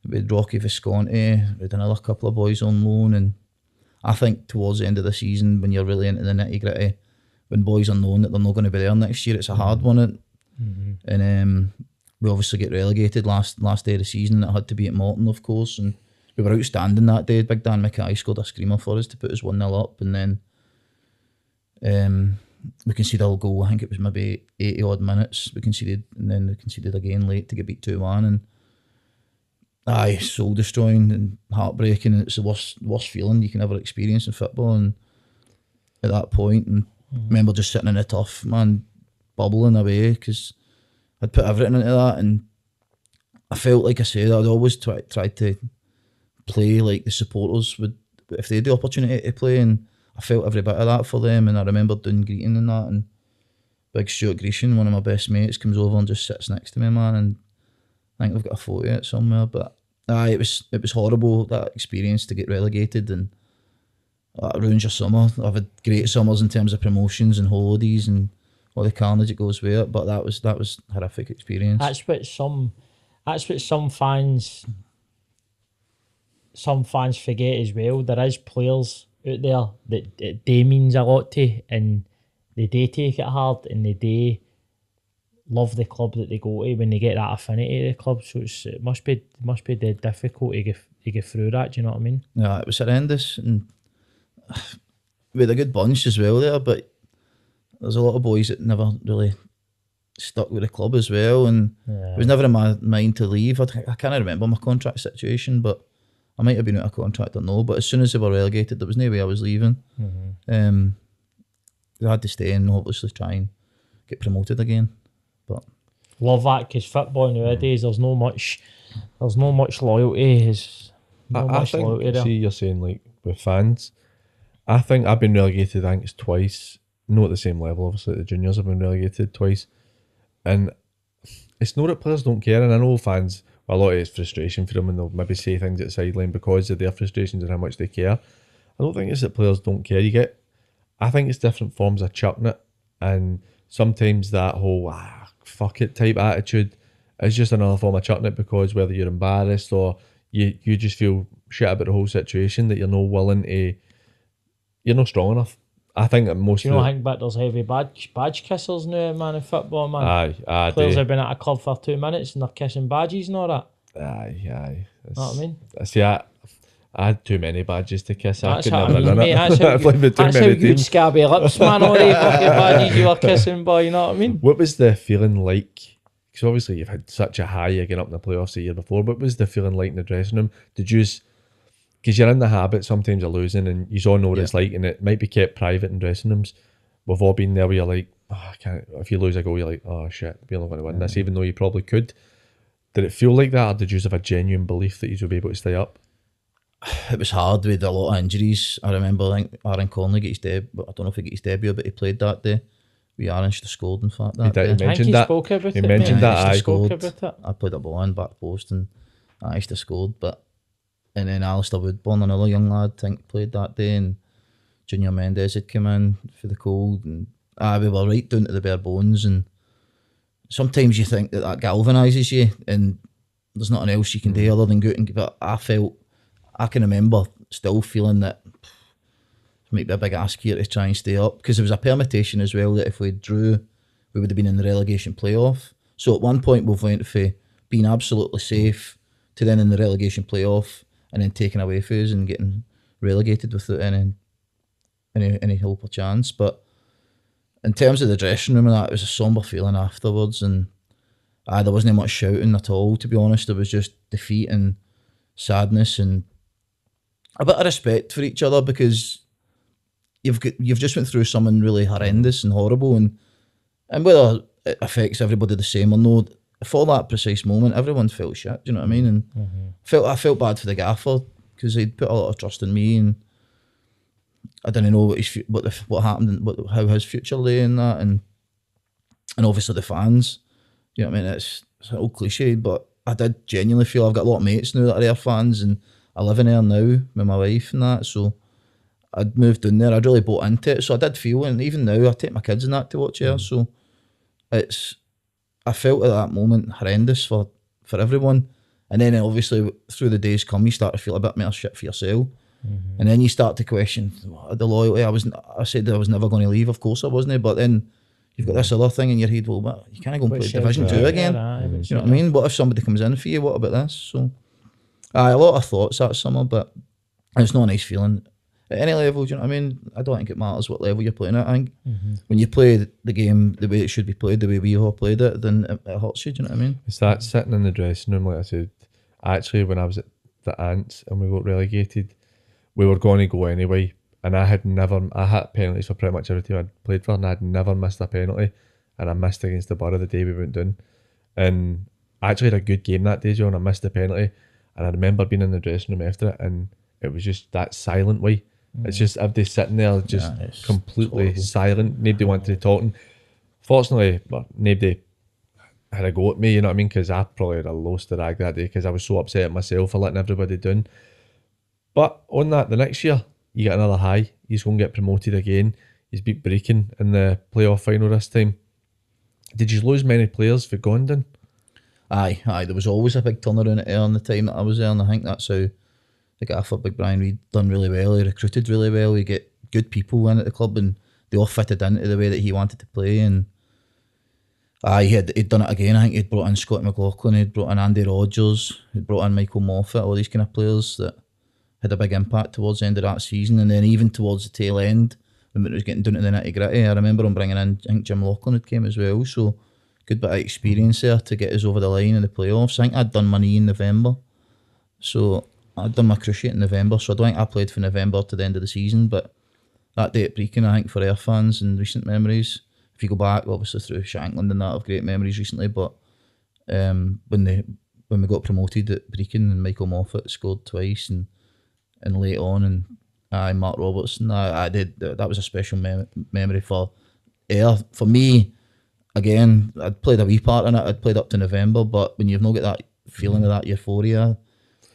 we had Rocky Visconti, we had another couple of boys on loan, and I think towards the end of the season, when you're really into the nitty gritty, when boys are known that they're not going to be there next year, it's a hard one. And we obviously get relegated last day of the season. It had to be at Morton, of course, and we were outstanding that day. Big Dan Mackay scored a screamer for us to put us 1-0 up, and then we conceded a goal. I think it was maybe 80 odd minutes we conceded, and then we conceded again late to get beat 2-1, and soul destroying and heartbreaking, and it's the worst feeling you can ever experience in football. And at that point, and I remember just sitting in a tough, man, bubbling away, because I'd put everything into that, and I felt, like I said, I'd always tried to play like the supporters would But if they had the opportunity to play, and I felt every bit of that for them, and I remember doing greeting and that, and big Stuart Grecian, one of my best mates, comes over and just sits next to me, man, and I think we've got a photo of it somewhere. But it was horrible, that experience, to get relegated, and that ruins your summer. I've had great summers in terms of promotions and holidays and all the carnage that goes with it, but that was horrific experience. That's what some fans forget as well. There is players out there that they means a lot to, and they do take it hard, and they do love the club that they go to when they get that affinity to the club. So it must be dead difficult to get through that. Do you know what I mean? Yeah, it was horrendous, and we had a good bunch as well there, but there's a lot of boys that never really stuck with the club as well, and it was never in my mind to leave. I can't remember my contract situation, but I might have been out of contract, I don't know. But as soon as they were relegated, there was no way I was leaving. I had to stay and obviously try and get promoted again. But love that, because football nowadays there's no much loyalty. I think, see, you're saying like with fans, I think I've been relegated, I think it's twice, not at the same level, obviously the juniors have been relegated twice, and it's not that players don't care, and I know fans, a lot of it's frustration for them, and they'll maybe say things at the sideline because of their frustrations and how much they care. I don't think it's that players don't care. I think it's different forms of chucking it, and sometimes that whole fuck it type attitude is just another form of chucking it, because whether you're embarrassed or you just feel shit about the whole situation, that you're not willing to, you're not strong enough. I think that most. Do you know, I think but there's heavy badge kissers now, man, in football, man. Aye. Players have been at a club for 2 minutes and they're kissing badges and all that. Aye. Know what I mean? See, I had too many badges to kiss. That's I how could never win it. That's how good scabby lips, man. All the fucking badges you were kissing, boy. You know what I mean? What was the feeling like? Because obviously you've had such a high again up in the playoffs the year before. What was the feeling like in the dressing room? Did you? Because you're in the habit sometimes of losing, and you all know what it's like, and it might be kept private in dressing rooms. We've all been there where you're like, I can't. If you lose a goal, you're like, oh shit, we're not going to win this, even though you probably could. Did it feel like that, or did you have a genuine belief that you would be able to stay up? It was hard with a lot of injuries. I remember, I think Aaron Conley got his debut. I don't know if he got his debut, but he played that day. Aaron should have scored, in fact. That day. He mentioned that. He mentioned that. I played a ball in back post, and I should have scored. And then Alistair Woodburn, another young lad, I think, played that day, and Junior Mendes had come in for the cold, and we were right down to the bare bones. And sometimes you think that galvanises you, and there's nothing else you can do other than go out and give it. I can remember still feeling that it might be a big ask here to try and stay up, because there was a permutation as well that if we drew, we would have been in the relegation playoff. So at one point we've went for being absolutely safe to then in the relegation playoff, and then taken away from us and getting relegated without any hope or chance. But in terms of the dressing room and that, it was a sombre feeling afterwards, and there wasn't much shouting at all, to be honest. There was just defeat and sadness and a bit of respect for each other, because you've just went through something really horrendous and horrible, and whether it affects everybody the same or no, for that precise moment, everyone felt shit. Do you know what I mean? And I felt bad for the gaffer, because he'd put a lot of trust in me, and I didn't know what happened and how his future lay in that, and obviously the fans. You know what I mean? It's an old cliche, but I did genuinely feel, I've got a lot of mates now that are Ayr fans, and I live in Ayr now with my wife and that, so I'd moved down there. I'd really bought into it, so I did feel, and even now I take my kids and that to watch Ayr, so I felt at that moment horrendous for everyone. And then obviously through the days come, you start to feel a bit more shit for yourself. And then you start to question the loyalty. I said that I was never going to leave, of course I wasn't, but then you've got this other thing in your head, well, but you can't go and play Division 2 again. You know what I mean? What if somebody comes in for you? What about this? So a lot of thoughts that summer, but it's not a nice feeling at any level. Do you know what I mean? I don't think it matters what level you're playing at. I think when you play the game the way it should be played, the way we all played it, then it hurts you. Do you know what I mean? It's that sitting in the dressing room, like I said. Actually, when I was at the Ants and we got relegated, we were going to go anyway, and I had penalties for pretty much every team I'd played for, and I had never missed a penalty, and I missed against the Borough the day we went down, and I actually had a good game that day, John. I missed the penalty, and I remember being in the dressing room after it, and it was just that silent way. It's just everybody sitting there just completely silent. Nobody wanted to talk. Fortunately, nobody had a go at me, you know what I mean? Because I probably had a lost the rag that day because I was so upset at myself for letting everybody down. But on that, the next year, you get another high. He's going to get promoted again. He's beat Brecon in the playoff final this time. Did you lose many players for Gondon? Aye. There was always a big turnaround at Ayr in the time that I was there, and I think that's how the gaffer, Big Brian Reid, done really well. He recruited really well. He get good people in at the club, and they all fitted into the way that he wanted to play. And he'd done it again. I think he'd brought in Scott McLaughlin, he'd brought in Andy Rodgers, he'd brought in Michael Moffat, all these kind of players that had a big impact towards the end of that season. And then even towards the tail end, when it was getting down to the nitty-gritty, I remember him bringing in, I think Jim Laughlin had came as well, so good bit of experience there to get us over the line in the playoffs. I think I'd done my knee in November, so I'd done my cruciate in November, so I don't think I played from November to the end of the season. But that day at Brecon, I think for Ayr fans and recent memories, if you go back obviously through Shankland and that, I've great memories recently, but when we got promoted at Brecon and Michael Moffat scored twice and late on, and Mark Robertson, I did, that was a special memory for Ayr. For me, again, I'd played a wee part in it, I'd played up to November, but when you've not got that feeling of that euphoria,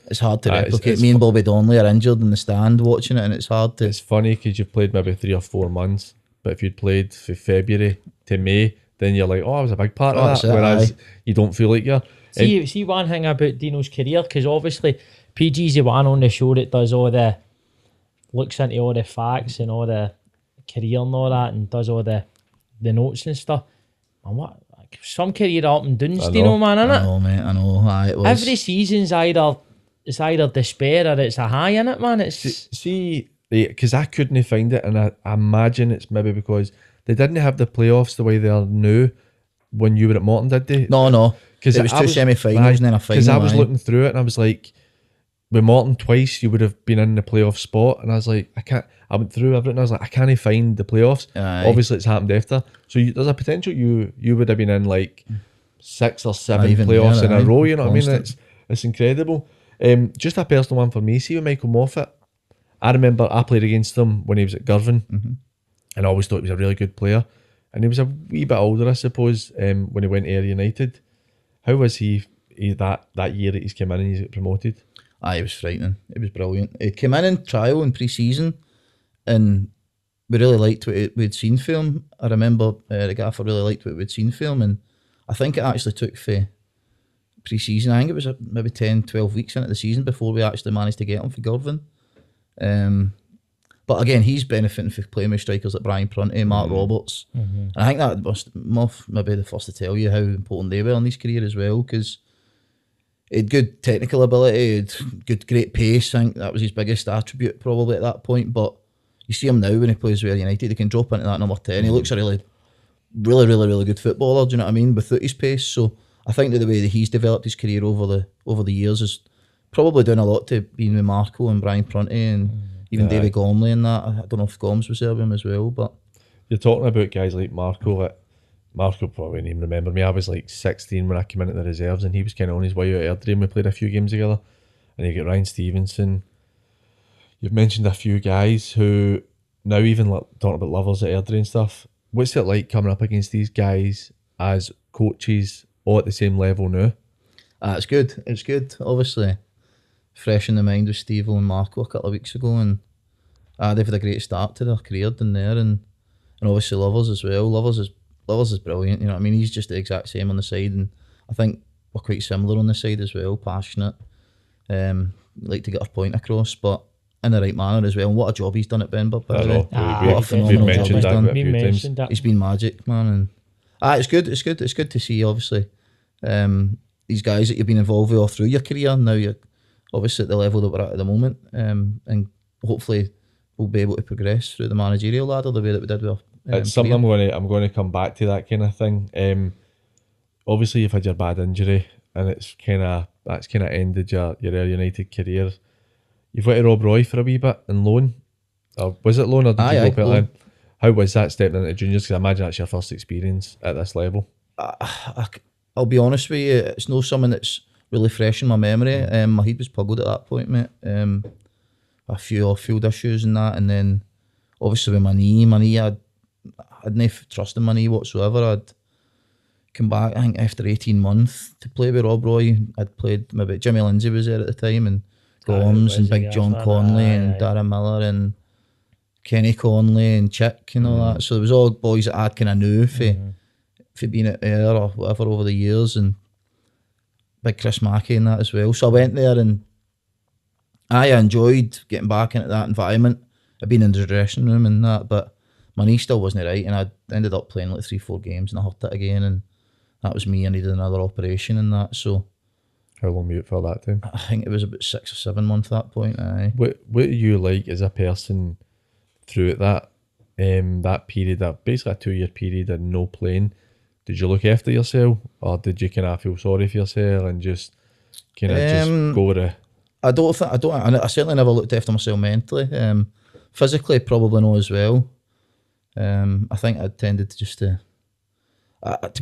it's hard to replicate. Me and Bobby Donnelly are injured in the stand watching it, and it's hard to... It's funny because you've played maybe 3 or 4 months, but if you'd played from February to May, then you're like, I was a big part of that, whereas you don't feel like you're... See one thing about Dino's career, because obviously PG's the one on the show that does all the... looks into all the facts and all the career and all that, and does all the notes and stuff. And what... some career up and downs, Dino, man, innit? I know, mate, I know. It was. Every season's either despair or it's a high in it, man. It's because I couldn't find it, and I imagine it's maybe because they didn't have the playoffs the way they are now when you were at Morton, did they? No. Because it was 2 semi-finals and then a final. Because I was looking through it and I was like, with Morton twice, you would have been in the playoff spot, and I was like, I went through everything. I was like, I can't find the playoffs. Obviously, it's happened after. So there's a potential you would have been in like 6 or 7 playoffs in a row. You know what I mean? It's incredible. Just a personal one for me. See with Michael Moffat, I remember I played against him when he was at Girvan, and I always thought he was a really good player. And he was a wee bit older, I suppose, when he went to Ayr United. How was he that year that he's came in and he's got promoted? It was frightening. It was brilliant. He came in trial in pre-season, and we really liked what we'd seen for him. I remember the gaffer really liked what we'd seen for him, and I think it actually took for pre-season. I think it was maybe 10, 12 weeks into the season before we actually managed to get him for Girvan. But again, he's benefiting from playing with strikers like Brian Prunty, Mark Roberts. And I think that was maybe the first to tell you how important they were in his career as well, because he had good technical ability, he had great pace. I think that was his biggest attribute probably at that point. But you see him now when he plays with Ayr United, he can drop into that number 10. He looks a really good footballer, do you know what I mean, without his pace. So I think that the way that he's developed his career over the years is probably doing a lot to being with Marco and Brian Prunty and even David Gormley and that. I don't know if Gomes was there with him as well, but... You're talking about guys like Marco. Marco probably didn't even remember me. I was like 16 when I came into the reserves, and he was kind of on his way out of Airdrie. We played a few games together. And you get Ryan Stevenson. You've mentioned a few guys who now even talking about lovers at Airdrie and stuff. What's it like coming up against these guys as coaches all at the same level now? It's good. It's good. Obviously, fresh in the mind with Steve-O and Marco a couple of weeks ago, and they've had a great start to their career down there, and obviously Lovers as well. Lovers is brilliant, you know what I mean? He's just the exact same on the side, and I think we're quite similar on the side as well, passionate, like to get our point across, but in the right manner as well. And what a job he's done at Benburb, by the way. What a phenomenal job he's done. He's been magic, man. And it's good to see, obviously, these guys that you've been involved with all through your career. Now you're obviously at the level that we're at the moment, and hopefully we'll be able to progress through the managerial ladder the way that we did with it's something I'm going to come back to, that kind of thing. Obviously you've had your bad injury, and that's kind of ended your Ayr United career. You've went to Rob Roy for a wee bit in loan. Or was it loan, or did you go loan? How was that stepping into juniors? Because I imagine that's your first experience at this level. I'll be honest with you, it's not something that's really fresh in my memory. My head was puggled at that point, mate. a few off-field issues and that, and then obviously with my knee, I'd no trust in my knee whatsoever. I'd come back, I think after 18 months to play with Rob Roy. I'd played, maybe Jimmy Lindsay was there at the time, and Gomes and Big John Conley and Darren Miller and Kenny Conley and Chick and all that. So there was all boys that I kind of knew for being at Ayr or whatever over the years, and Big Chris Mackey and that as well. So I went there and I enjoyed getting back into that environment. I'd been in the dressing room and that, but my knee still wasn't right, and I ended up playing like 3-4 games and I hurt it again, and that was me. I needed another operation and that. So how long were you out for that time? I think it was about 6 or 7 months at that point. Aye. What are you like as a person through that that period, that basically a 2-year period of no playing? Did you look after yourself, or did you kind of feel sorry for yourself and just kind of just go with it? I certainly never looked after myself mentally. Physically, probably not as well. I think I tended to just to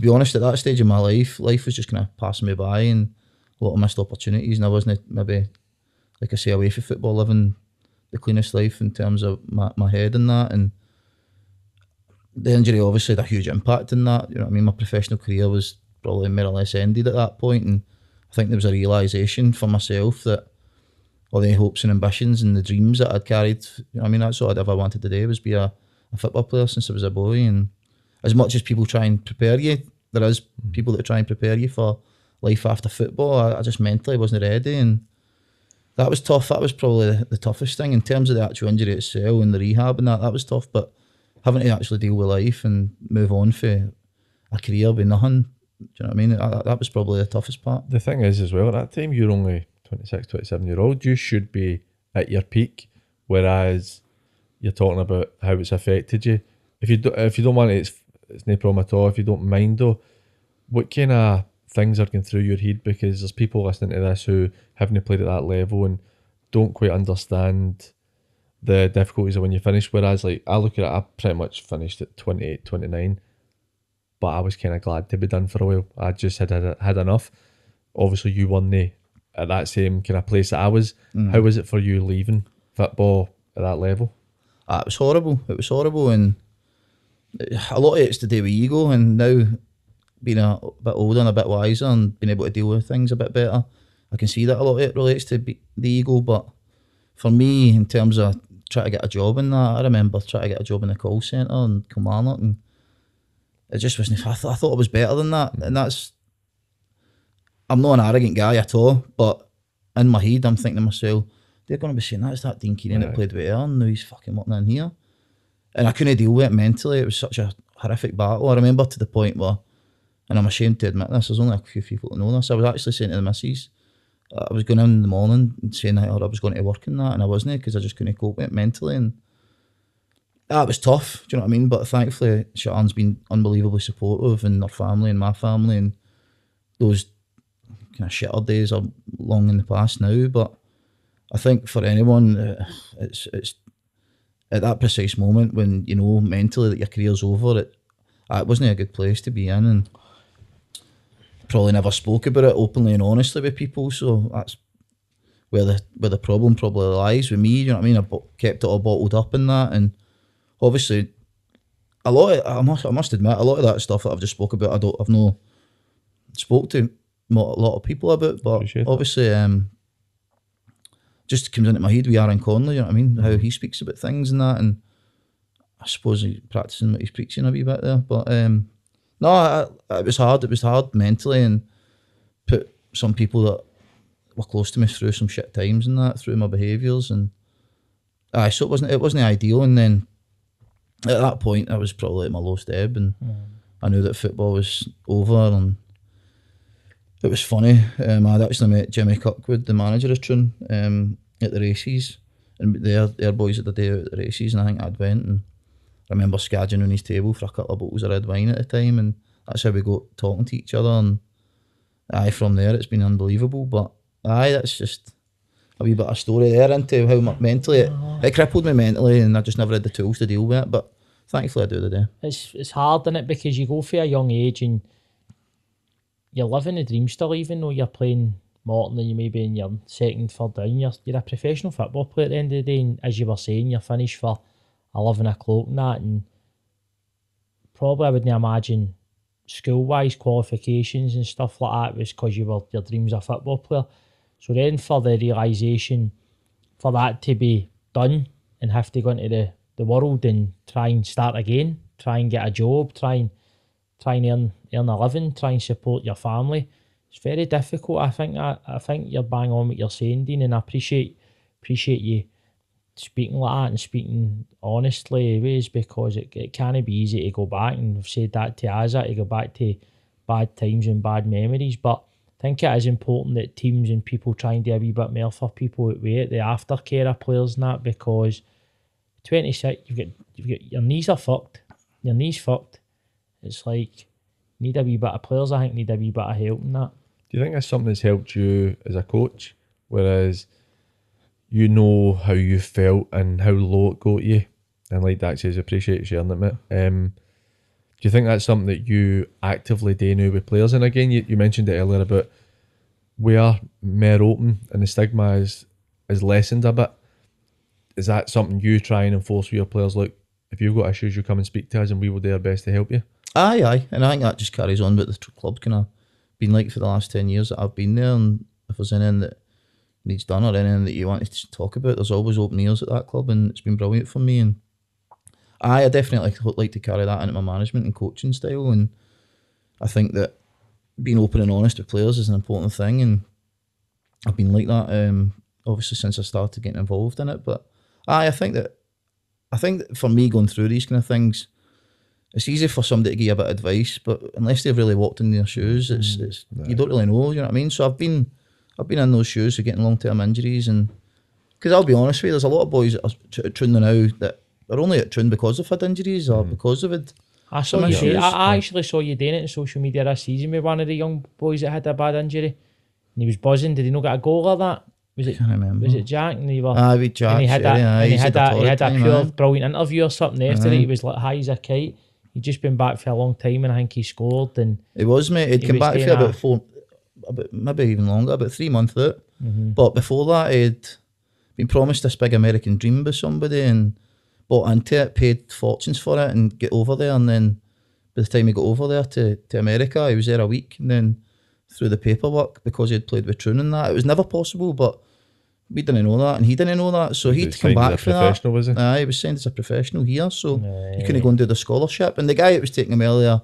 be honest, at that stage of my life was just kind of passing me by, and a lot of missed opportunities, and I wasn't maybe, like I say, away from football, living the cleanest life in terms of my head and that, and the injury obviously had a huge impact in that. You know what I mean? My professional career was probably more or less ended at that point, and I think there was a realisation for myself that all the hopes and ambitions and the dreams that I'd carried, you know what I mean, that's all I'd ever wanted to do, was be a football player since I was a boy. And as much as people try and prepare you, there is people that try and prepare you for life after football. I just mentally wasn't ready, and that was tough. That was probably the toughest thing in terms of the actual injury itself and the rehab and that was tough. But having to actually deal with life and move on for a career with nothing, do you know what I mean? That was probably the toughest part. The thing is as well, at that time you're only 26, 27-year-old. You should be at your peak, whereas you're talking about how it's affected you. If you don't want it, it's no problem at all. If you don't mind though, what kind of things are going through your head? Because there's people listening to this who haven't played at that level and don't quite understand the difficulties of when you finish. Whereas like I look at it, I pretty much finished at 28, 29, but I was kind of glad to be done for a while. I just had enough. Obviously you weren't at that same kind of place that I was. How was it for you leaving football at that level? It was horrible. It was horrible, and a lot of it's to do with ego, and now being a bit older and a bit wiser and being able to deal with things a bit better, I can see that a lot of it relates to the ego. But for me, in terms of trying to get a job in that, I remember trying to get a job in the call centre in Kilmarnock, and it just wasn't. I thought it was better than that, and that's. I'm not an arrogant guy at all, but in my head, I'm thinking to myself, they're going to be saying that's that Dean Keenan that played with Ayr, and now he's fucking working in here. And I couldn't deal with it mentally. It was such a horrific battle. I remember to the point where, and I'm ashamed to admit this, there's only a few people that know this, I was actually saying to the missus, I was going in the morning and saying that I was going to work and that, and I wasn't, because I just couldn't cope with it mentally. And that was tough, do you know what I mean? But thankfully, Siobhan's been unbelievably supportive, and her family and my family, and those kind of shitter days are long in the past now. But I think for anyone, it's at that precise moment when you know mentally that your career's over, it wasn't a good place to be in, and probably never spoke about it openly and honestly with people. So that's where the problem probably lies with me. You know what I mean? I kept it all bottled up in that, and obviously a lot of, I must admit, a lot of that stuff that I've just spoke about, I've not spoke to a lot of people about, but obviously just comes into my head with Aaron Conley, you know what I mean, how he speaks about things and that, and I suppose he's practising what he's preaching a wee bit there. But no, it was hard mentally, and put some people that were close to me through some shit times and that, through my behaviours, and so it wasn't ideal. And then at that point I was probably at my lowest ebb, and I knew that football was over. And it was funny, I'd actually met Jimmy Kirkwood, the manager of Troon, at the races, and their boys had a day out at the races, and I think I'd went, and I remember scadging on his table for a couple of bottles of red wine at the time, and that's how we got talking to each other. And from there it's been unbelievable. But that's just a wee bit of story there into how mentally it crippled me mentally, and I just never had the tools to deal with it. But thankfully I do today. It's hard, isn't it, because you go for a young age and you're living the dream still, even though you're playing Morton and you may be in your second, third down, you're a professional football player at the end of the day, and as you were saying, you're finished for 11 o'clock and that, and probably I wouldn't imagine school-wise qualifications and stuff like that was because your dream's a football player. So then for the realisation for that to be done and have to go into the world and try and start again, try and get a job, try and earn a living, try and support your family, it's very difficult. I think you're bang on what you're saying, Dean, and I appreciate you speaking like that and speaking honestly ways, because it can't be easy to go back, and we've said that to Azza, to go back to bad times and bad memories, but I think it is important that teams and people try and do a wee bit more for people at the aftercare of players and that, because 26, you've got your knees are fucked. Your knees fucked. It's like need a wee bit of players, I think need a wee bit of help in that. Do you think that's something that's helped you as a coach? Whereas you know how you felt and how low it got you, and like that says, appreciate you sharing it, mate. Do you think that's something that you actively do now with players? And again, you mentioned it earlier about we are more open and the stigma is lessened a bit. Is that something you try and enforce with your players? Look, if you've got issues, you come and speak to us and we will do our best to help you. Aye. And I think that just carries on what the club kind of been like for the last 10 years that I've been there. And if there's anything that needs done or anything that you want to talk about, there's always open ears at that club, and it's been brilliant for me. And I definitely like to carry that into my management and coaching style, and I think that being open and honest with players is an important thing, and I've been like that obviously since I started getting involved in it. But I think that for me going through these kind of things, it's easy for somebody to give you a bit of advice, but unless they've really walked in their shoes, it's you don't really know, you know what I mean? So I've been in those shoes for getting long-term injuries, and because I'll be honest with you, there's a lot of boys that are at Troon now that are only at Troon because they've had injuries or because of it. I actually saw you doing it on social media this season with one of the young boys that had a bad injury, and he was buzzing. Did he not get a goal or that? I can't remember. Was it Jack? And he with Jack. And he had a pure brilliant interview or something after it. He was like high as a kite. He'd just been back for a long time, and I think he scored. And it was, mate. He'd come back for maybe even longer, about 3 months out. But before that, he'd been promised this big American dream by somebody and bought into it, paid fortunes for it, and get over there. And then by the time he got over there to America, he was there a week, and then through the paperwork, because he had played with Troon and that, it was never possible, but we didn't know that, and he didn't know that, so he'd come back for that. Was he? He was signed as a professional here, so he couldn't go and do the scholarship. And the guy that was taking him earlier,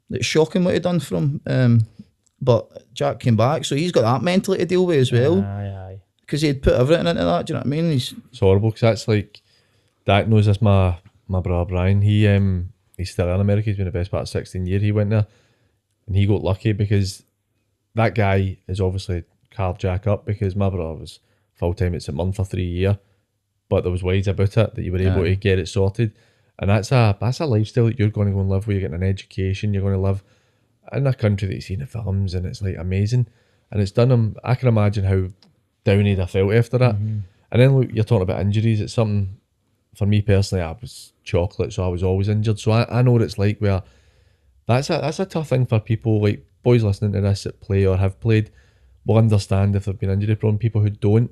it's shocking what he'd done from but Jack came back, so he's got that mentally to deal with as well. Because he'd put everything into that, do you know what I mean? It's horrible, because that's like, Dak knows this, my brother Brian, he's still in America, he's been the best part of 16 years, he went there, and he got lucky because that guy is obviously carved Jack up, because my brother was full-time at St Mirren for 3 years, but there was ways about it that you were able to get it sorted, and that's a lifestyle that you're going to go and live, where you're getting an education, you're going to live in a country that you see in the films, and it's like amazing, and it's done him. I can imagine how down he'd have felt after that. And then look, you're talking about injuries. It's something, for me personally, I was chocolate, so I was always injured, so I know what it's like, where that's a tough thing for people, like boys listening to this that play or have played will understand if they've been injury prone. People who don't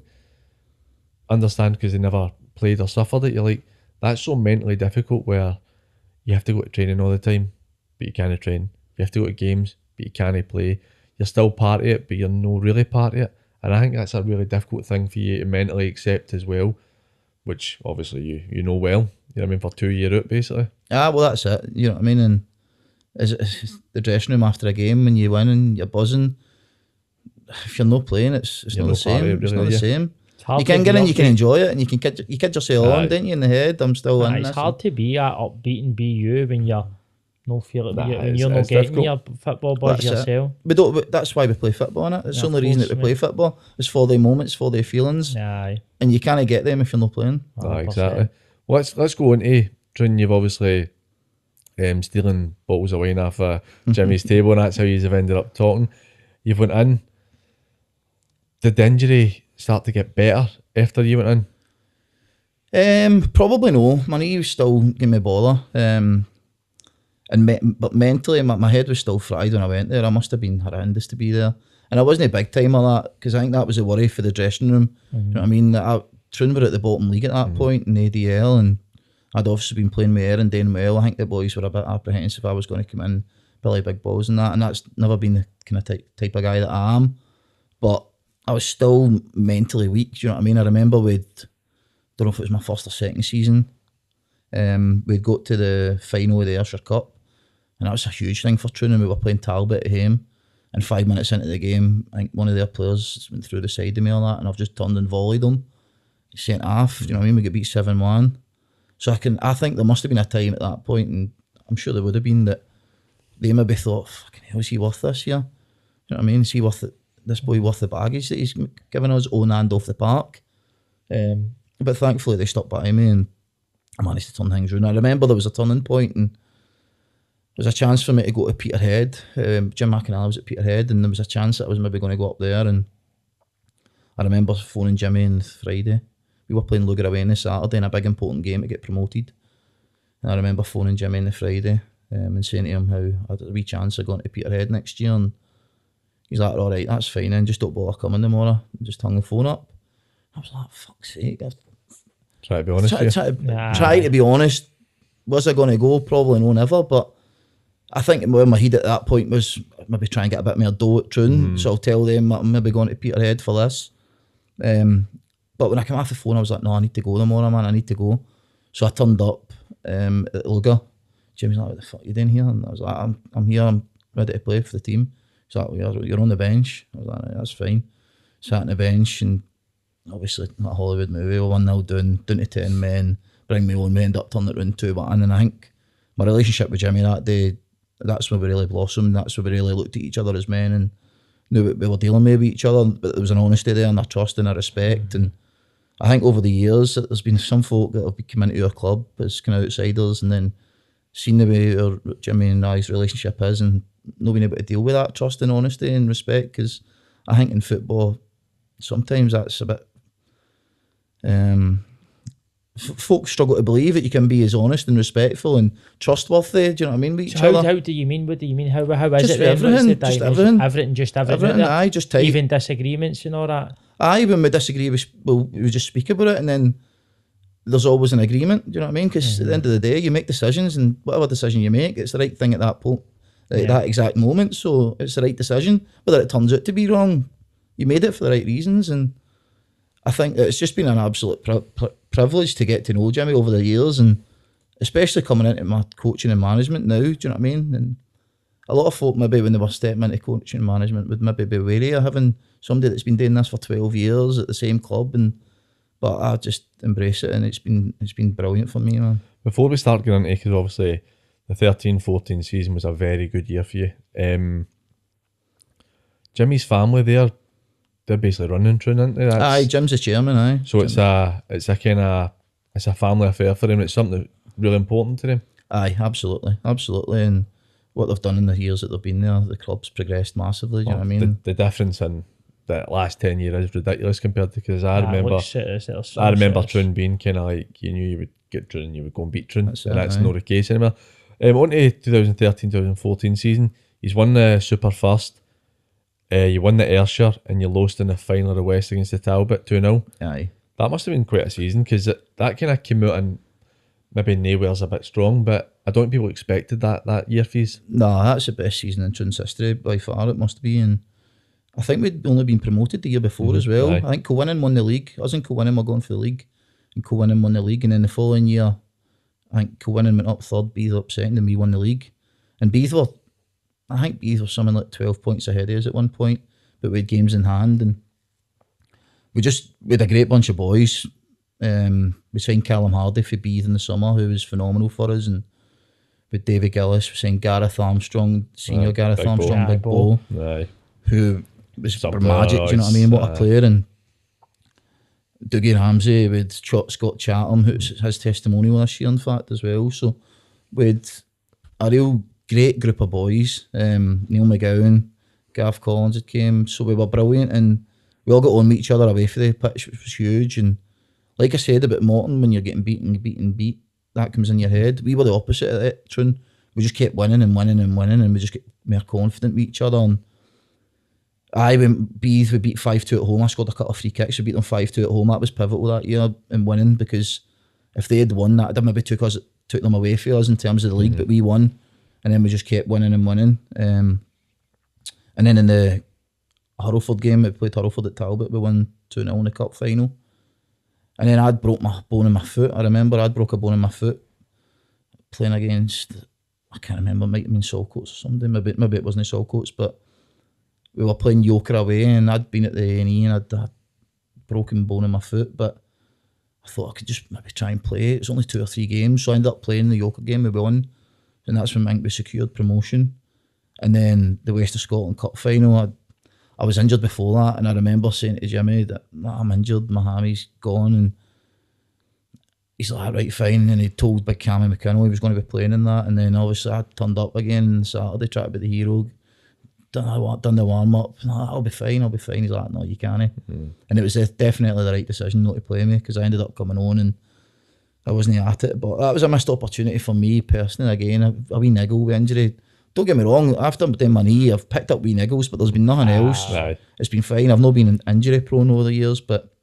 understand because they never played or suffered it, you're like, that's so mentally difficult, where you have to go to training all the time but you can't train, you have to go to games but you can't play, you're still part of it but you're not really part of it, and I think that's a really difficult thing for you to mentally accept as well, which obviously you know well, you know what I mean, for 2 years out basically. Well, that's it, you know what I mean. And is the dressing room after a game when you win and you're buzzing, if you're not playing, it's not the same. It's not the same. You can get in, you can enjoy it, and you can kid yourself on, don't you, in the head? I'm still in this. It's hard to be at upbeat and be you when you're no feeling, when you're not getting your football buzz yourself. That's why we play football, innit? It's the only reason that we play football. It's for the moments, for the feelings. And you can't get them if you're not playing. Exactly. Well, let's go into Troon. You've obviously stealing bottles of wine off Jimmy's table, and that's how you've ended up talking. You've went in. Did the injury start to get better after you went in? Probably no. My knee was still giving me bother. But mentally, my head was still fried when I went there. I must have been horrendous to be there. And I wasn't a big time of that, because I think that was a worry for the dressing room. You know what I mean? Troon were at the bottom league at that point in ADL, and I'd obviously been playing with Ayr and doing well. I think the boys were a bit apprehensive I was going to come in, Billy Big Balls and that, and that's never been the kind of type of guy that I am. But I was still mentally weak, do you know what I mean? I remember don't know if it was my first or second season, we'd got to the final of the Ayrshire Cup, and that was a huge thing for Troon, and we were playing Talbot at home, and 5 minutes into the game, I think one of their players went through the side of me or that, and I've just turned and volleyed him, sent half, you know what I mean? We get beat 7-1. So I think there must have been a time at that point, and I'm sure there would have been, that they maybe thought, fucking hell, is he worth this here? You know what I mean? Is he worth it? This boy worth the baggage that he's given us on and off the park? But thankfully they stuck by me, and I managed to turn things around. I remember there was a turning point, and there was a chance for me to go to Peterhead. Jim McInally was at Peterhead, and there was a chance that I was maybe going to go up there. And I remember phoning Jimmy on Friday. We were playing Lugar away on the Saturday in a big important game to get promoted. And I remember phoning Jimmy on the Friday and saying to him how I had a wee chance of going to Peterhead next year. And he's like, all right, that's fine, and just don't bother coming tomorrow. And just hung the phone up. I was like, fuck's sake. Try to be honest. Try to be honest. Was I going to go? Probably no, never. But I think where my head at that point was maybe try and get a bit more dough at Troon. So I'll tell them I'm maybe going to Peterhead for this. But when I came off the phone, I was like, no, I need to go tomorrow, man. I need to go. So I turned up at Lugar. Jimmy's like, what the fuck are you doing here? And I was like, I'm here. I'm ready to play for the team. He's like, well, you're on the bench. I was like, that's fine. Sat on the bench, and obviously that Hollywood movie, 1-0 down to 10 men, bring me on, we end up turning it around 2-1. And I think my relationship with Jimmy that day, that's when we really blossomed. That's when we really looked at each other as men and knew what we were dealing with each other. But there was an honesty there, and a trust and a respect. And I think over the years, there's been some folk that have come into our club as kind of outsiders, and then seen the way Jimmy and I's relationship is, and not being able to deal with that trust and honesty and respect. Because I think in football, sometimes that's a bit. Folks struggle to believe that you can be as honest and respectful and trustworthy. Do you know what I mean? With each other. How do you mean? What do you mean? How is just it? Everything. Just everything. Everything. Aye, just type. Even disagreements and all that. Aye, when we disagree, we just speak about it, and then there's always an agreement. Do you know what I mean? Because at the end of the day, you make decisions, and whatever decision you make, it's the right thing at that point, at that exact moment. So it's the right decision. Whether it turns out to be wrong, you made it for the right reasons. And I think it's just been an absolute privilege to get to know Jimmy over the years, and especially coming into my coaching and management now. Do you know what I mean? And a lot of folk maybe when they were stepping into coaching and management would maybe be wary of having somebody that's been doing this for 12 years at the same club, but I just embrace it, and it's been brilliant for me, man. Before we start getting into, because obviously the 13-14 season was a very good year for you. Jimmy's family they're basically running Troon, aren't they? Aye, Jim's the chairman, aye. So it's a family affair for him. It's something that's really important to them. Aye, absolutely. And what they've done in the years that they've been there, the club's progressed massively. Do you know what I mean? The difference in the last 10 years is ridiculous compared to, because I remember Troon being kind of like, you knew you would get Troon and you would go and beat Troon, that's not the case anymore. On to 2013-2014 season, he's won the Super First. You won the Ayrshire, and you lost in the final of the West against the Talbot 2-0. Aye. That must have been quite a season, because that kind of came out and maybe nowhere's a bit strong, but I don't think people expected that year for you. No, that's the best season in Troon's history by far, it must be. And I think we'd only been promoted the year before as well. Aye. I think Coinnan won the league. Us and Coinnan were going for the league, and Coinnan won the league. And then the following year, I think Coinnan went up third, Beath up second, and we won the league. And Beath were something like 12 points ahead of us at one point, but we had games in hand, and we had a great bunch of boys. We signed Callum Hardy for Beath in the summer, who was phenomenal for us, and with David Gillis, we signed Gareth Armstrong, senior Gareth Armstrong, Big Ball, who was magic, do you know what I mean? What a player. And Dougie Ramsey with Scott Chatham, who's his testimonial this year, in fact, as well. So we had a real great group of boys. Neil McGowan, Gav Collins had came, so we were brilliant, and we all got on with each other away from the pitch, which was huge. And like I said about Morton, when you're getting beat, that comes in your head. We were the opposite of it, Troon. We just kept winning, and we just get more confident with each other. And When Beath, we beat 5-2 at home. I scored a couple of free kicks. We beat them 5-2 at home. That was pivotal that year in winning, because if they had won that, it maybe took them away from us in terms of the league, but we won, and then we just kept winning and winning. And then in the Hurlford game, we played Hurlford at Talbot, we won 2-0 in the cup final. And then I'd broke my bone in my foot. I remember I'd broke a bone in my foot playing against, I can't remember, it might have been Saltcoats or something. Maybe it wasn't Saltcoats, but we were playing Yoker away, and I'd been at the A&E and I'd a broken bone in my foot, but I thought I could just maybe try and play it. It was only 2 or 3 games, so I ended up playing the Yoker game, we won, and that's when we secured promotion. And then the West of Scotland Cup final, I was injured before that, and I remember saying to Jimmy that I'm injured, my hammy's gone, and he's like, right, fine. And he told Big Cammy McKinnell he was going to be playing in that, and then obviously I turned up again on Saturday, tried to be the hero, done the warm up. I'll be fine. He's like, no, you can't. And it was definitely the right decision not to play me, because I ended up coming on and I wasn't at it. But that was a missed opportunity for me personally. Again, a wee niggle with injury. Don't get me wrong, after doing my knee, I've picked up wee niggles, but there's been nothing else. Right. It's been fine. I've not been injury prone over the years, but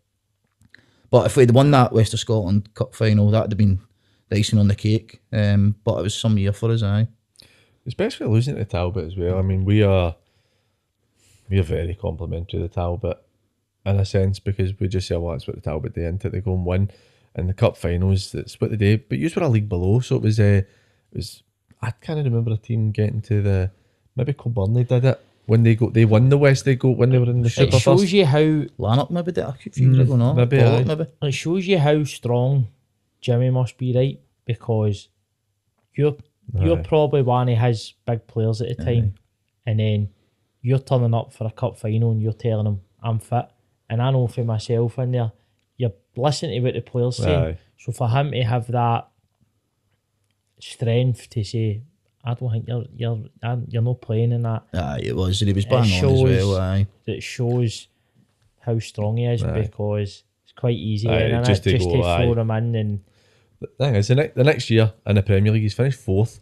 if we'd won that West of Scotland Cup final, that'd have been the icing on the cake. But it was some year for us, aye. Especially losing to Talbot as well. I mean, we're very complimentary to Talbot in a sense, because we just say, well, that's what the Talbot do, into they go and win. And the cup finals, that's what they do. But you were a league below, so it was I can't remember a team getting to the, maybe Kilburnley did it when they won the West. When they were in the Super. It shows you how Lanark maybe did a few years ago, no? Maybe. It shows you how strong Jimmy must be, right? Because you're probably one of his big players at the time, and then you're turning up for a cup final and you're telling him I'm fit. And I know for myself in there, you're listening to what the players saying. So for him to have that strength to say, I don't think you're not playing in that. Aye, it was. And he was bang on as well. Aye. It shows how strong he is, because it's quite easy just to throw him in. And the thing is, the next year in the Premier League, he's finished 4th.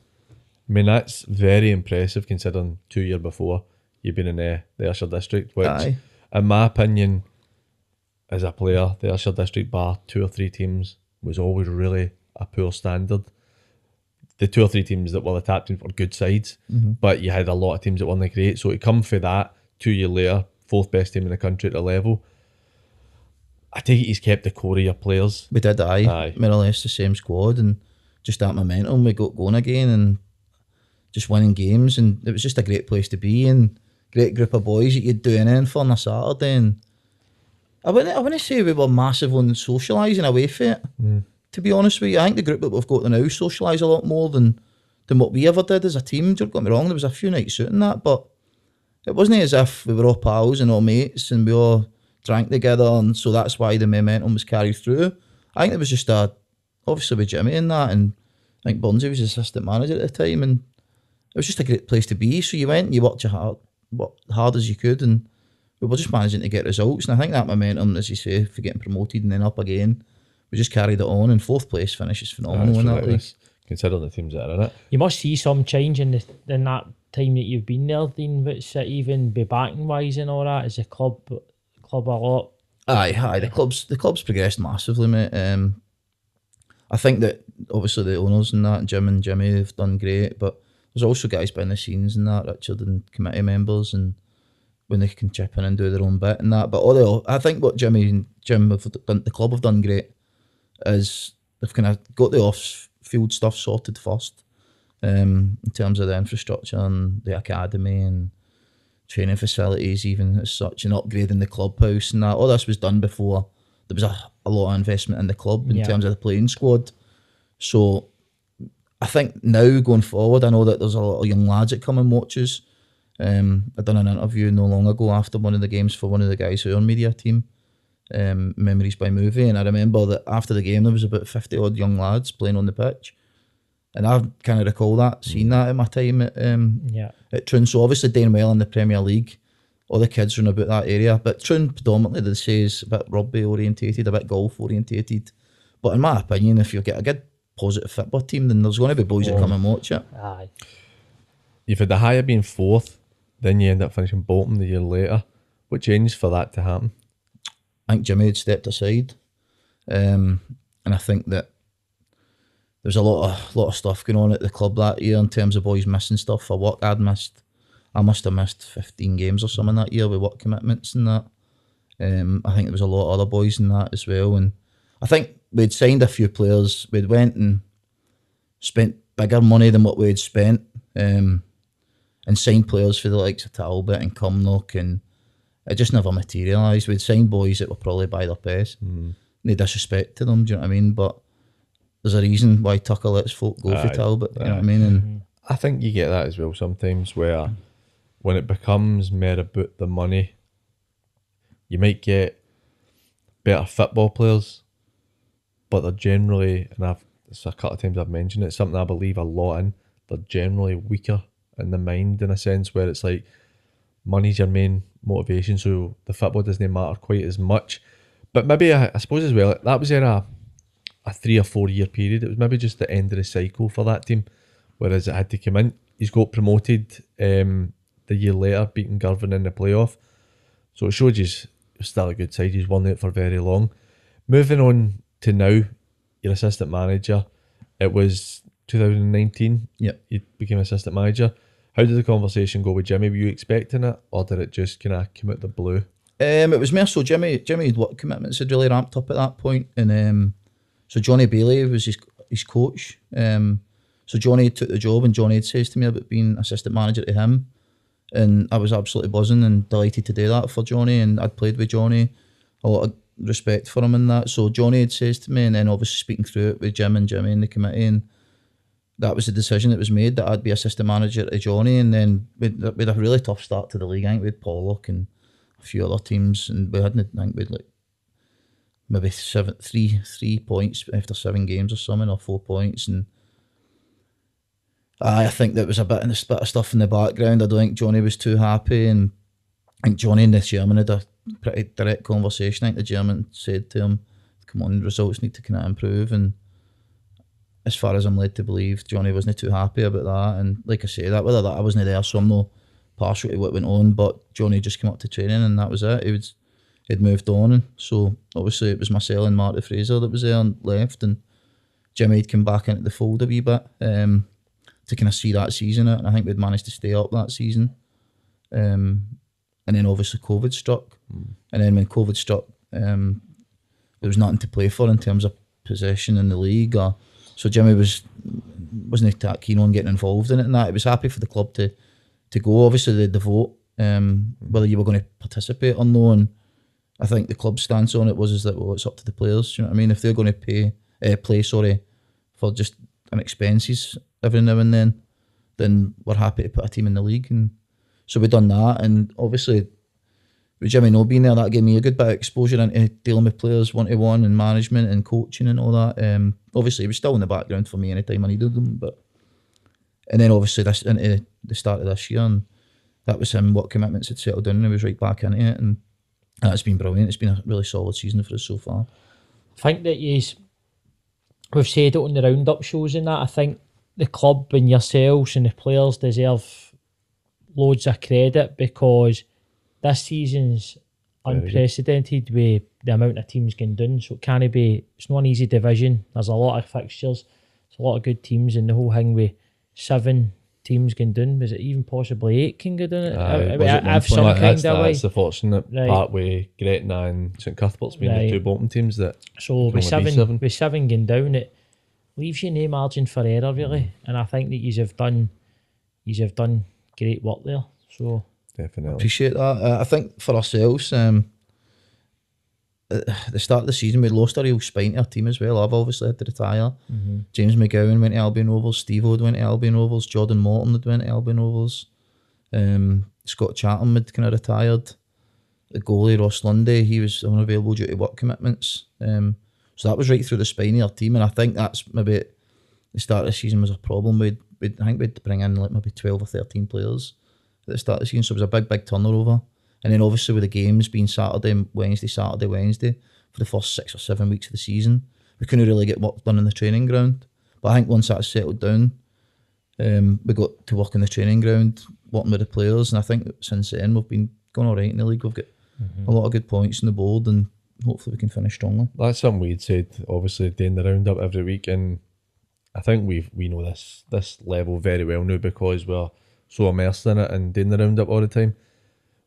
I mean, that's very impressive considering 2 years before you've been in the Ayrshire District, which, in my opinion, as a player, the Ayrshire District, bar 2 or 3 teams, was always really a poor standard. The 2 or 3 teams that were the top teams were good sides, but you had a lot of teams that weren't great. So to come for that 2 years later, 4th best team in the country at the level, I take it he's kept the core of your players. We did, aye. More or less the same squad, and just that momentum, we got going again and just winning games, and it was just a great place to be, and great group of boys that you'd do anything for on a Saturday. And I wouldn't say we were massive on socialising away from it. To be honest with you, I think the group that we've got now socialise a lot more than what we ever did as a team. Don't get me wrong, there was a few nights out in that, but it wasn't as if we were all pals and all mates and we all drank together, and so that's why the momentum was carried through. I think it was just obviously with Jimmy and that, and I think Burnsy was assistant manager at the time, and it was just a great place to be. So you went and you worked hard as you could, and we were just managing to get results. And I think that momentum, as you say, for getting promoted and then up again, we just carried it on, and 4th place finish is phenomenal in that league. Considering the teams that are in it. You must see some change in that time that you've been there, Dean, but even be backing wise and all that. Is the club a lot? Aye, the club's progressed massively, mate. I think that obviously the owners and that, Jim and Jimmy, have done great, but there's also guys behind the scenes and that, Richard and committee members, and when they can chip in and do their own bit and that. But I think what Jimmy and Jim have done, the club have done great, is they've kind of got the off-field stuff sorted first, in terms of the infrastructure and the academy and training facilities even as such, and upgrading the clubhouse and that. All this was done before there was a lot of investment in the club in terms of the playing squad. So I think now going forward, I know that there's a lot of young lads that come and watch us. I done an interview not long ago after one of the games for one of the guys who are on media team, Memories by Movie, and I remember that after the game there was about 50 odd young lads playing on the pitch, and I kind of recall seeing that at my time at Troon. So obviously doing well in the Premier League, all the kids run about that area, but Troon predominantly, they say, is a bit rugby orientated, a bit golf orientated, but in my opinion, if you get a good positive football team, then there's going to be boys that come and watch it. Aye. You've had the higher being 4th, then you end up finishing Bolton the year later. What changed for that to happen? I think Jimmy had stepped aside, and I think that there's a lot of stuff going on at the club that year in terms of boys missing stuff for work. I must have missed 15 games or something that year with work commitments and that. I think there was a lot of other boys in that as well, and I think we'd signed a few players. We'd went and spent bigger money than what we'd spent, and signed players for the likes of Talbot and Cumnock, and it just never materialised. We'd signed boys that were probably by their best. No disrespect to them, do you know what I mean? But there's a reason why Tucker lets folk go for Talbot, you know what I mean? And I think you get that as well sometimes, where when it becomes more about the money, you might get better football players, but they're generally, and it's a couple of times I've mentioned it, something I believe a lot in, they're generally weaker in the mind, in a sense where it's like money's your main motivation, so the football doesn't matter quite as much. But maybe I suppose as well, that was in a 3 or 4 year period. It was maybe just the end of the cycle for that team, whereas it had to come in. He's got promoted the year later, beating Girvan in the playoff, so it showed he's still a good side. He's won it for very long. Moving on to now, your assistant manager. It was 2019. Yep. You became assistant manager. How did the conversation go with Jimmy? Were you expecting it, or did it just kind of come out the blue? It was more so Jimmy's work commitments had really ramped up at that point, and so Johnny Bailey was his coach. So Johnny took the job, and Johnny had says to me about being assistant manager to him, and I was absolutely buzzing and delighted to do that for Johnny, and I'd played with Johnny, a lot of respect for him and that. So Johnny had says to me, and then obviously speaking through it with Jim and Jimmy in the committee, and that was the decision that was made, that I'd be assistant manager to Johnny. And then we'd a really tough start to the league. I think we had Pollock and a few other teams, and we hadn't, I think we'd like maybe 3 points after 7 games or something, or 4 points. And I think there was a bit of stuff in the background. I don't think Johnny was too happy, and I think Johnny and the chairman had a pretty direct conversation. I think the chairman said to him, come on, results need to kind of improve, and as far as I'm led to believe, Johnny wasn't too happy about that. And like I say, that whether that I wasn't there, so I'm no partial to what went on, but Johnny just came up to training and that was it. He'd moved on, and so obviously it was myself and Marty Fraser that was there and left, and Jimmy had come back into the fold a wee bit to kind of see that season out, and I think we'd managed to stay up that season. And then obviously COVID struck, and then when COVID struck, there was nothing to play for in terms of possession in the league, so Jimmy wasn't that keen on getting involved in it and that. He was happy for the club to go. Obviously the vote, whether you were going to participate or no, and I think the club's stance on it was that, well, it's up to the players, you know what I mean? If they're going to play for just an expenses every now and then we're happy to put a team in the league. And so we done that, and obviously with Jimmy no being there, that gave me a good bit of exposure into dealing with players one-to-one and management and coaching and all that. Obviously he was still in the background for me anytime I needed them, and then obviously this into the start of this year, and that was him, what commitments had settled down, and he was right back into it, and that's been brilliant. It's been a really solid season for us so far. I think that we've said it on the roundup shows and that, I think the club and yourselves and the players deserve loads of credit, because this season's unprecedented with the amount of teams getting done, so it's not an easy division. There's a lot of fixtures, there's a lot of good teams, and the whole thing with 7 teams getting done, was it even possibly 8 can go down? That's the fortunate part with Gretna and St Cuthbert's being the 2 bottom teams that. So with 7 going down, it leaves you no margin for error really, and I think that you have done great work there. So definitely appreciate that. I think for ourselves, at the start of the season, we lost a real spine to our team as well. I've obviously had to retire. James McGowan went to Albion Rovers, Steve O'd went to Albion Rovers, Jordan Morton had went to Albion Rovers, Scott Chatham had kind of retired. The goalie, Ross Lundy, he was unavailable due to work commitments. So that was right through the spine of our team, and I think that's maybe the start of the season was a problem. I think we'd bring in like maybe 12 or 13 players at the start of the season, so it was a big turnover. And then obviously with the games being Saturday, Wednesday for the first 6 or 7 weeks of the season, we couldn't really get work done in the training ground. But I think once that settled down, we got to work in the training ground, working with the players, and I think since then we've been going all right in the league. We've got a lot of good points on the board, and hopefully we can finish strongly. That's something we'd said, obviously, doing the roundup every week, and I think we know this level very well now because we're so immersed in it and doing the roundup all the time.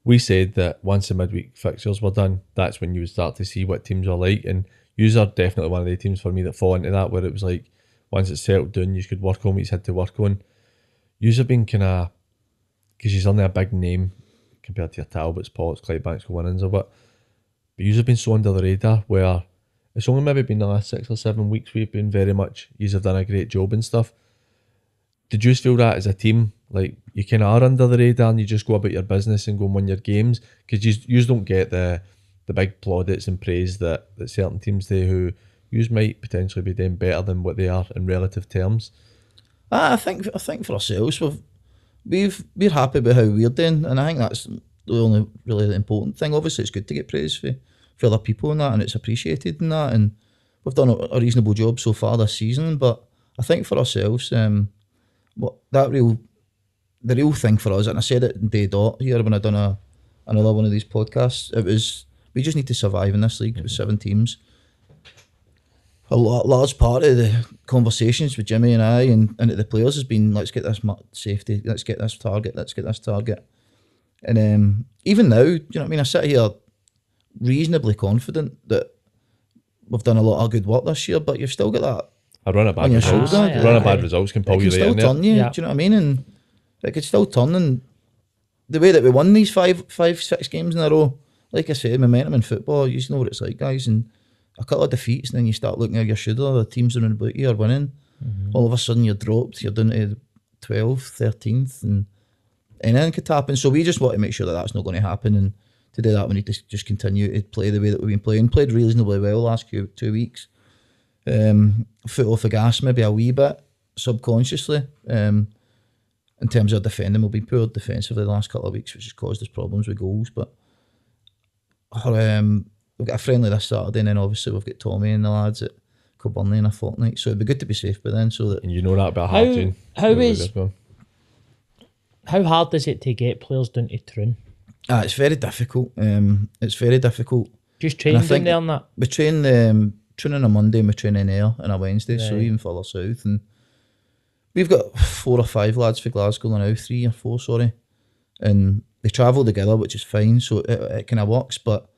We said that once the midweek fixtures were done, that's when you would start to see what teams are like, and yous are definitely one of the teams for me that fall into that, where it was like once it's settled down, you could work on what you had to work on. Yous have been kind of, because you're only a big name compared to your Talbots, Pollocks, Clydebanks, Winans or what, but yous have been so under the radar where it's only maybe been the last 6 or 7 weeks we've been very much, yous have done a great job and stuff. Did you feel that as a team, like you kind of are under the radar and you just go about your business and go and win your games? Because you don't get the big plaudits and praise that certain teams do, who you might potentially be doing better than what they are in relative terms. I think for ourselves, we're happy with how we're doing, and I think that's the only really important thing. Obviously, it's good to get praise for other people and that, and it's appreciated in that, and we've done a reasonable job so far this season. But I think for ourselves, the real thing for us, and I said it in day dot here when I done another one of these podcasts, it was we just need to survive in this league with 7 teams. A large part of the conversations with Jimmy and I and the players has been, let's get this safety, let's get this target. And even now, do you know what I mean? I sit here reasonably confident that we've done a lot of good work this year, but you've still got that. A run of bad results can pull you there. It can still turn you, do you know what I mean? And it could still turn, and the way that we won these 5-6 games in a row, like I said, momentum in football, you know what it's like, guys, and a couple of defeats and then you start looking at your shoulder, the teams around about you are winning. All of a sudden you're dropped, you're down to 12th, 13th, and anything could happen. So we just want to make sure that that's not going to happen, and to do that we need to just continue to play the way that we've been playing. Played reasonably well last 2 weeks. Foot off the gas maybe a wee bit, subconsciously. In terms of defending, we've been poor defensively the last couple of weeks, which has caused us problems with goals, but we've got a friendly this Saturday, and then obviously we've got Tommy and the lads at Kilburnley in a fortnight, so it'd be good to be safe by then. So that, and you know that about hard, Jane. How hard is it to get players down to Troon? It's very difficult. It's very difficult. Just training down there and that? We train on a Monday and we train in Ayr on a Wednesday, so even further south. And we've got 4 or 5 lads for Glasgow now, 3 or 4, sorry. And they travel together, which is fine, so it kind of works. But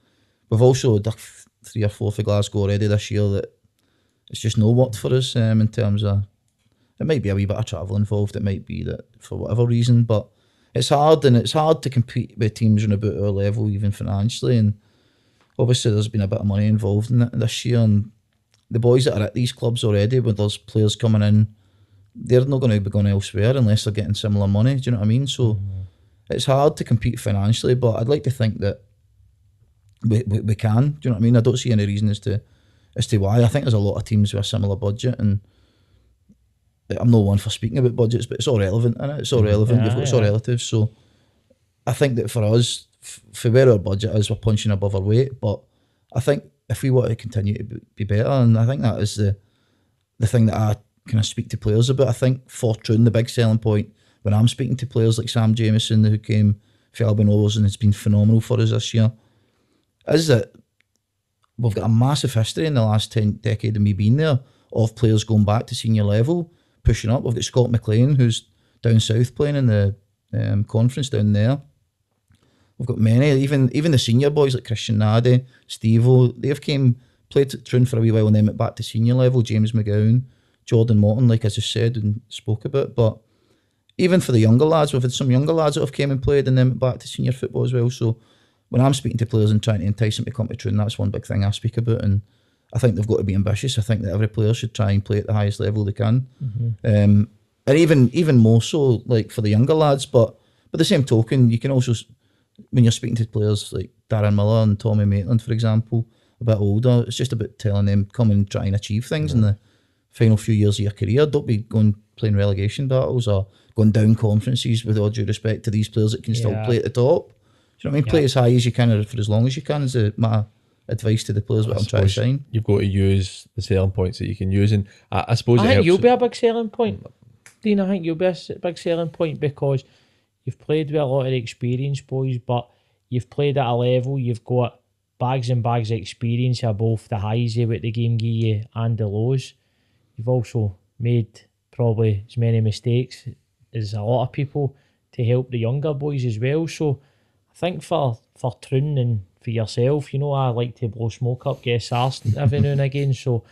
we've also done 3 or 4 for Glasgow already this year that it's just no worked for us in terms of, it might be a wee bit of travel involved, it might be that for whatever reason, but it's hard, and it's hard to compete with teams on about our level, even financially. And obviously there's been a bit of money involved in it this year, and the boys that are at these clubs already, with those players coming in, they're not going to be going elsewhere unless they're getting similar money, do you know what I mean? So it's hard to compete financially, but I'd like to think that we can, do you know what I mean? I don't see any reason as to why. I think there's a lot of teams with a similar budget, and I'm no one for speaking about budgets, but it's all relevant, isn't it? It's all relevant, it's all relative. So I think that for us, for where our budget is, we're punching above our weight, but I think if we want to continue to be better, and I think that is the thing that I kind of speak to players about. I think for Troon, the big selling point, when I'm speaking to players like Sam Jamieson, who came for Albion Rovers and has been phenomenal for us this year, is that we've got a massive history in the last decade of me being there of players going back to senior level, pushing up. We've got Scott McLean, who's down south playing in the conference down there. We've got many, even the senior boys like Christian Nadi, Steve-O, they've played at Troon for a wee while and then went back to senior level. James McGowan, Jordan Morton, like I just said and spoke about. But even for the younger lads, we've had some younger lads that have came and played and then went back to senior football as well. So when I'm speaking to players and trying to entice them to come to Troon, that's one big thing I speak about, and I think they've got to be ambitious. I think that every player should try and play at the highest level they can, and even more so like for the younger lads. But by the same token, you can also, when you're speaking to players like Darren Miller and Tommy Maitland, for example, a bit older, it's just about telling them come and try and achieve things in the final few years of your career. Don't be going playing relegation battles or going down conferences, with all due respect to these players that can still play at the top. Do you know what I mean? Play as high as you can or for as long as you can is my advice to the players that I'm trying to sign. You've got to use the selling points that you can use, and I suppose I think you'll be a big selling point, Dean. I think you'll be a big selling point because you've played with a lot of the experienced boys, but you've played at a level, you've got bags and bags of experience of both the highs of what the game give you and the lows. You've also made probably as many mistakes as a lot of people to help the younger boys as well. So I think for Troon and for yourself, you know, I like to blow smoke up guest arse every now and again. So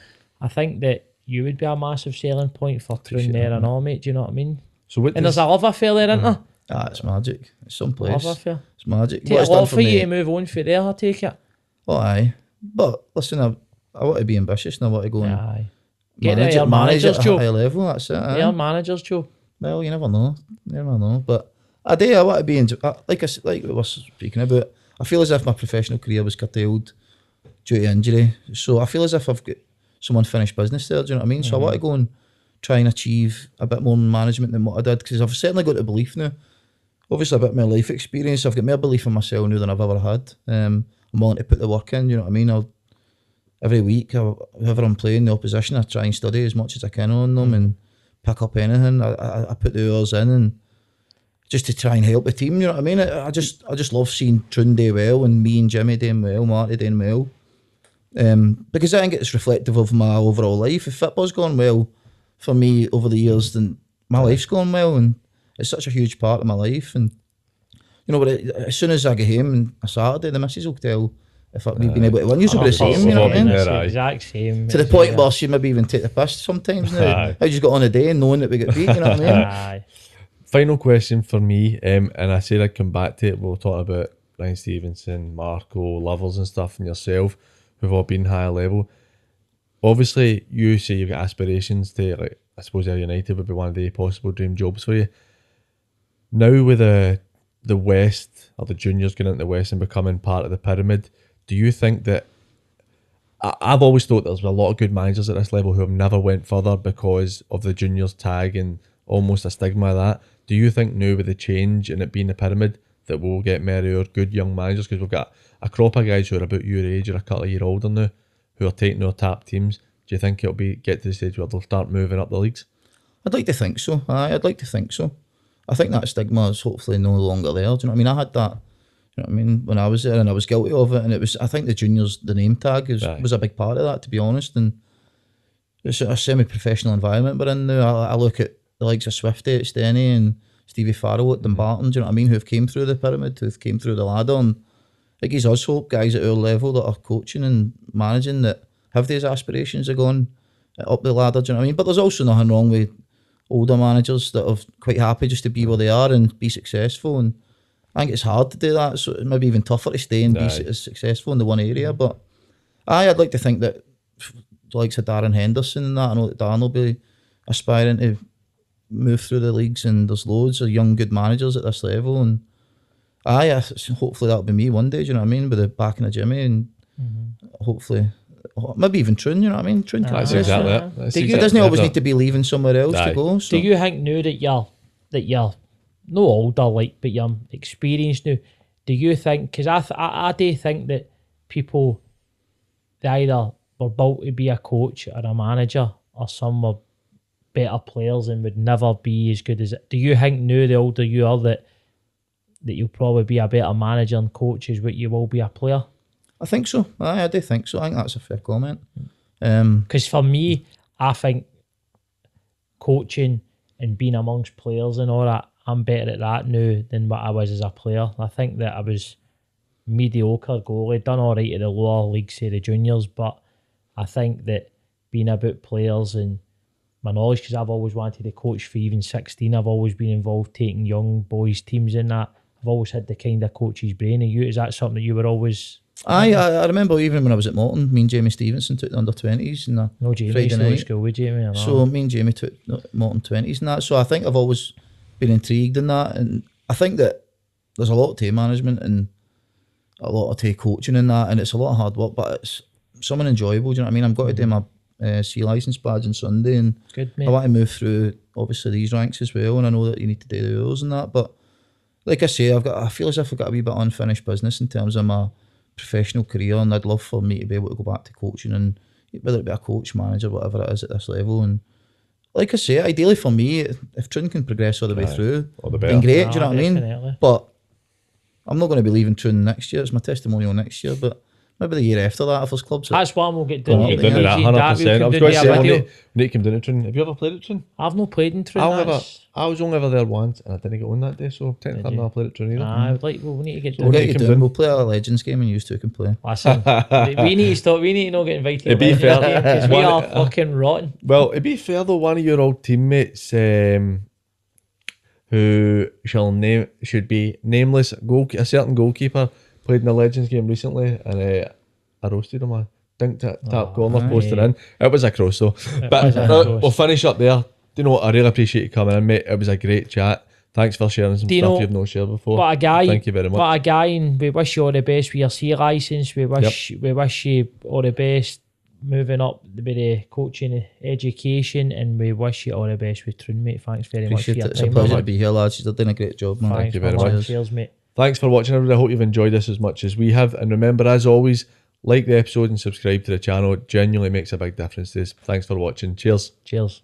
I think that you would be a massive selling point for Troon there and all, mate. Do you know what I mean? So and there's a love affair there, isn't there? It's magic. It's someplace. Love affair. It's magic. Take a lot for you to move on for there, I take it. Oh, aye. But listen, I want to be ambitious and I want to go and get manage your manager's at a job. high level. That's it. Your manager's job. Well, you never know. You never know. But I want to be like we were speaking about. I feel as if my professional career was curtailed due to injury. So I feel as if I've got some unfinished business there. Do you know what I mean? So I want to go and try and achieve a bit more management than what I did, because I've certainly got the belief now. Obviously, a bit more life experience. I've got more belief in myself now than I've ever had. I'm willing to put the work in. You know what I mean? Every week, whoever I'm playing, the opposition, I try and study as much as I can on them and pick up anything. I put the hours in and just to try and help the team. You know what I mean? I just love seeing Troon do well and me and Jimmy doing well, Marty doing well. Because I think it's reflective of my overall life. If football's gone well for me over the years, then my life's gone well, and it's such a huge part of my life. And you know, but as soon as I get home on a Saturday, the missus will tell if we've been able to win. You'll be the same, you know what I mean? It's the exact same. To the point where she maybe even take the piss sometimes now. I just got on a day and knowing that we got beat, you know what I mean? Aye. Final question for me, and I said I'd come back to it. We'll talk about Ryan Stevenson, Marco, Lovers and stuff, and yourself, who've all been higher level. Obviously, you say you've got aspirations to, like, I suppose Ayr United would be one of the possible dream jobs for you. Now with the West, or the juniors going into the West and becoming part of the pyramid, do you think that, I've always thought there's a lot of good managers at this level who have never went further because of the juniors tag and almost a stigma of that. Do you think now with the change and it being the pyramid that we'll get more good young managers? Because we've got a crop of guys who are about your age or a couple of years older now who are taking our top teams. Do you think it'll get to the stage where they'll start moving up the leagues? I'd like to think so. I'd like to think so. I think that stigma is hopefully no longer there. Do you know what I mean? I had that, you know what I mean, when I was there, and I was guilty of it. And it was, I think the juniors, the name tag was a big part of that, to be honest. And it's a semi-professional environment we're in now. I look at the likes of Swifty at Steny and Stevie Farrell at Dumbarton, do you know what I mean, who've came through the pyramid, who've came through the ladder. And it gives us hope, guys at our level that are coaching and managing, that have these aspirations of going up the ladder, do you know what I mean? But there's also nothing wrong with older managers that are quite happy just to be where they are and be successful. And I think it's hard to do that, so it may be even tougher to stay and be as successful in the one area. But I'd like to think that the likes of Darren Henderson and that, I know that Darren will be aspiring to move through the leagues, and there's loads of young good managers at this level. And hopefully that'll be me one day, do you know what I mean, with the backing of Jimmy, and hopefully maybe even Troon, you know what I mean? Troon can it doesn't always need to be leaving somewhere else to go. So. Do you think now that you're no older, like, but you're experienced now, do you think, because I do think that people, they either were built to be a coach or a manager, or some were better players and would never be as good as it. Do you think now, the older you are, that you'll probably be a better manager and coach as what you will be a player? I think so. I do think so. I think that's a fair comment. Because for me, I think coaching and being amongst players and all that, I'm better at that now than what I was as a player. I think that I was mediocre goalie, done all right at the lower leagues, say the juniors, but I think that being about players and my knowledge, because I've always wanted to coach for even 16, I've always been involved taking young boys teams in that. I've always had the kind of coach's brain. Is that something that you were always... I remember even when I was at Morton, me and Jamie Stevenson took the under-20s and no, Jamie used to go to school with Jamie. So me and Jamie took Morton 20s and that. So I think I've always been intrigued in that, and I think that there's a lot of team management and a lot of team coaching in that, and it's a lot of hard work, but it's something enjoyable. Do you know what I mean? I've got to do my C licence badge on Sunday, and good, mate. I want to move through obviously these ranks as well, and I know that you need to do the hours and that, but like I say, I feel as if I've got a wee bit of unfinished business in terms of my professional career, and I'd love for me to be able to go back to coaching, and whether it be a coach, manager, whatever it is at this level. And like I say, ideally for me, if Troon can progress all the way through, then great, do you know what I mean? But I'm not going to be leaving Troon next year. It's my testimonial next year, but maybe the year after that if there's clubs. That's what we'll get done. We'll get down to that 100%. I was going to say, we need to come down to Troon. Have you ever played at Troon? I've not played in Troon. I was only ever there once and I didn't get on that day, so technically I've never played at Troon either. I would like, well, we need to get We'll get you down. We'll play a Legends game and you two can play. Listen, we need to stop. We need to not get invited to be fair, because we are fucking rotten. Well, it'd be fair though, one of your old teammates who should be nameless, a certain goalkeeper played in a Legends game recently and I roasted him. I dinked tap corner, posted in. It was a cross though. But we'll finish up there. You know, I really appreciate you coming in, mate. It was a great chat. Thanks for sharing some stuff you've not shared before. Thank you very much. What a guy, and we wish you all the best with your C licence. We wish you all the best moving up with the coaching education, and we wish you all the best with Troon, mate. Thanks very much for your time. It's a pleasure to be here, lads. You've done a great job, man. Thank you very much. Cheers, mate. Thanks for watching, everybody. I hope you've enjoyed this as much as we have. And remember, as always, like the episode and subscribe to the channel. It genuinely makes a big difference to us. Thanks for watching. Cheers. Cheers.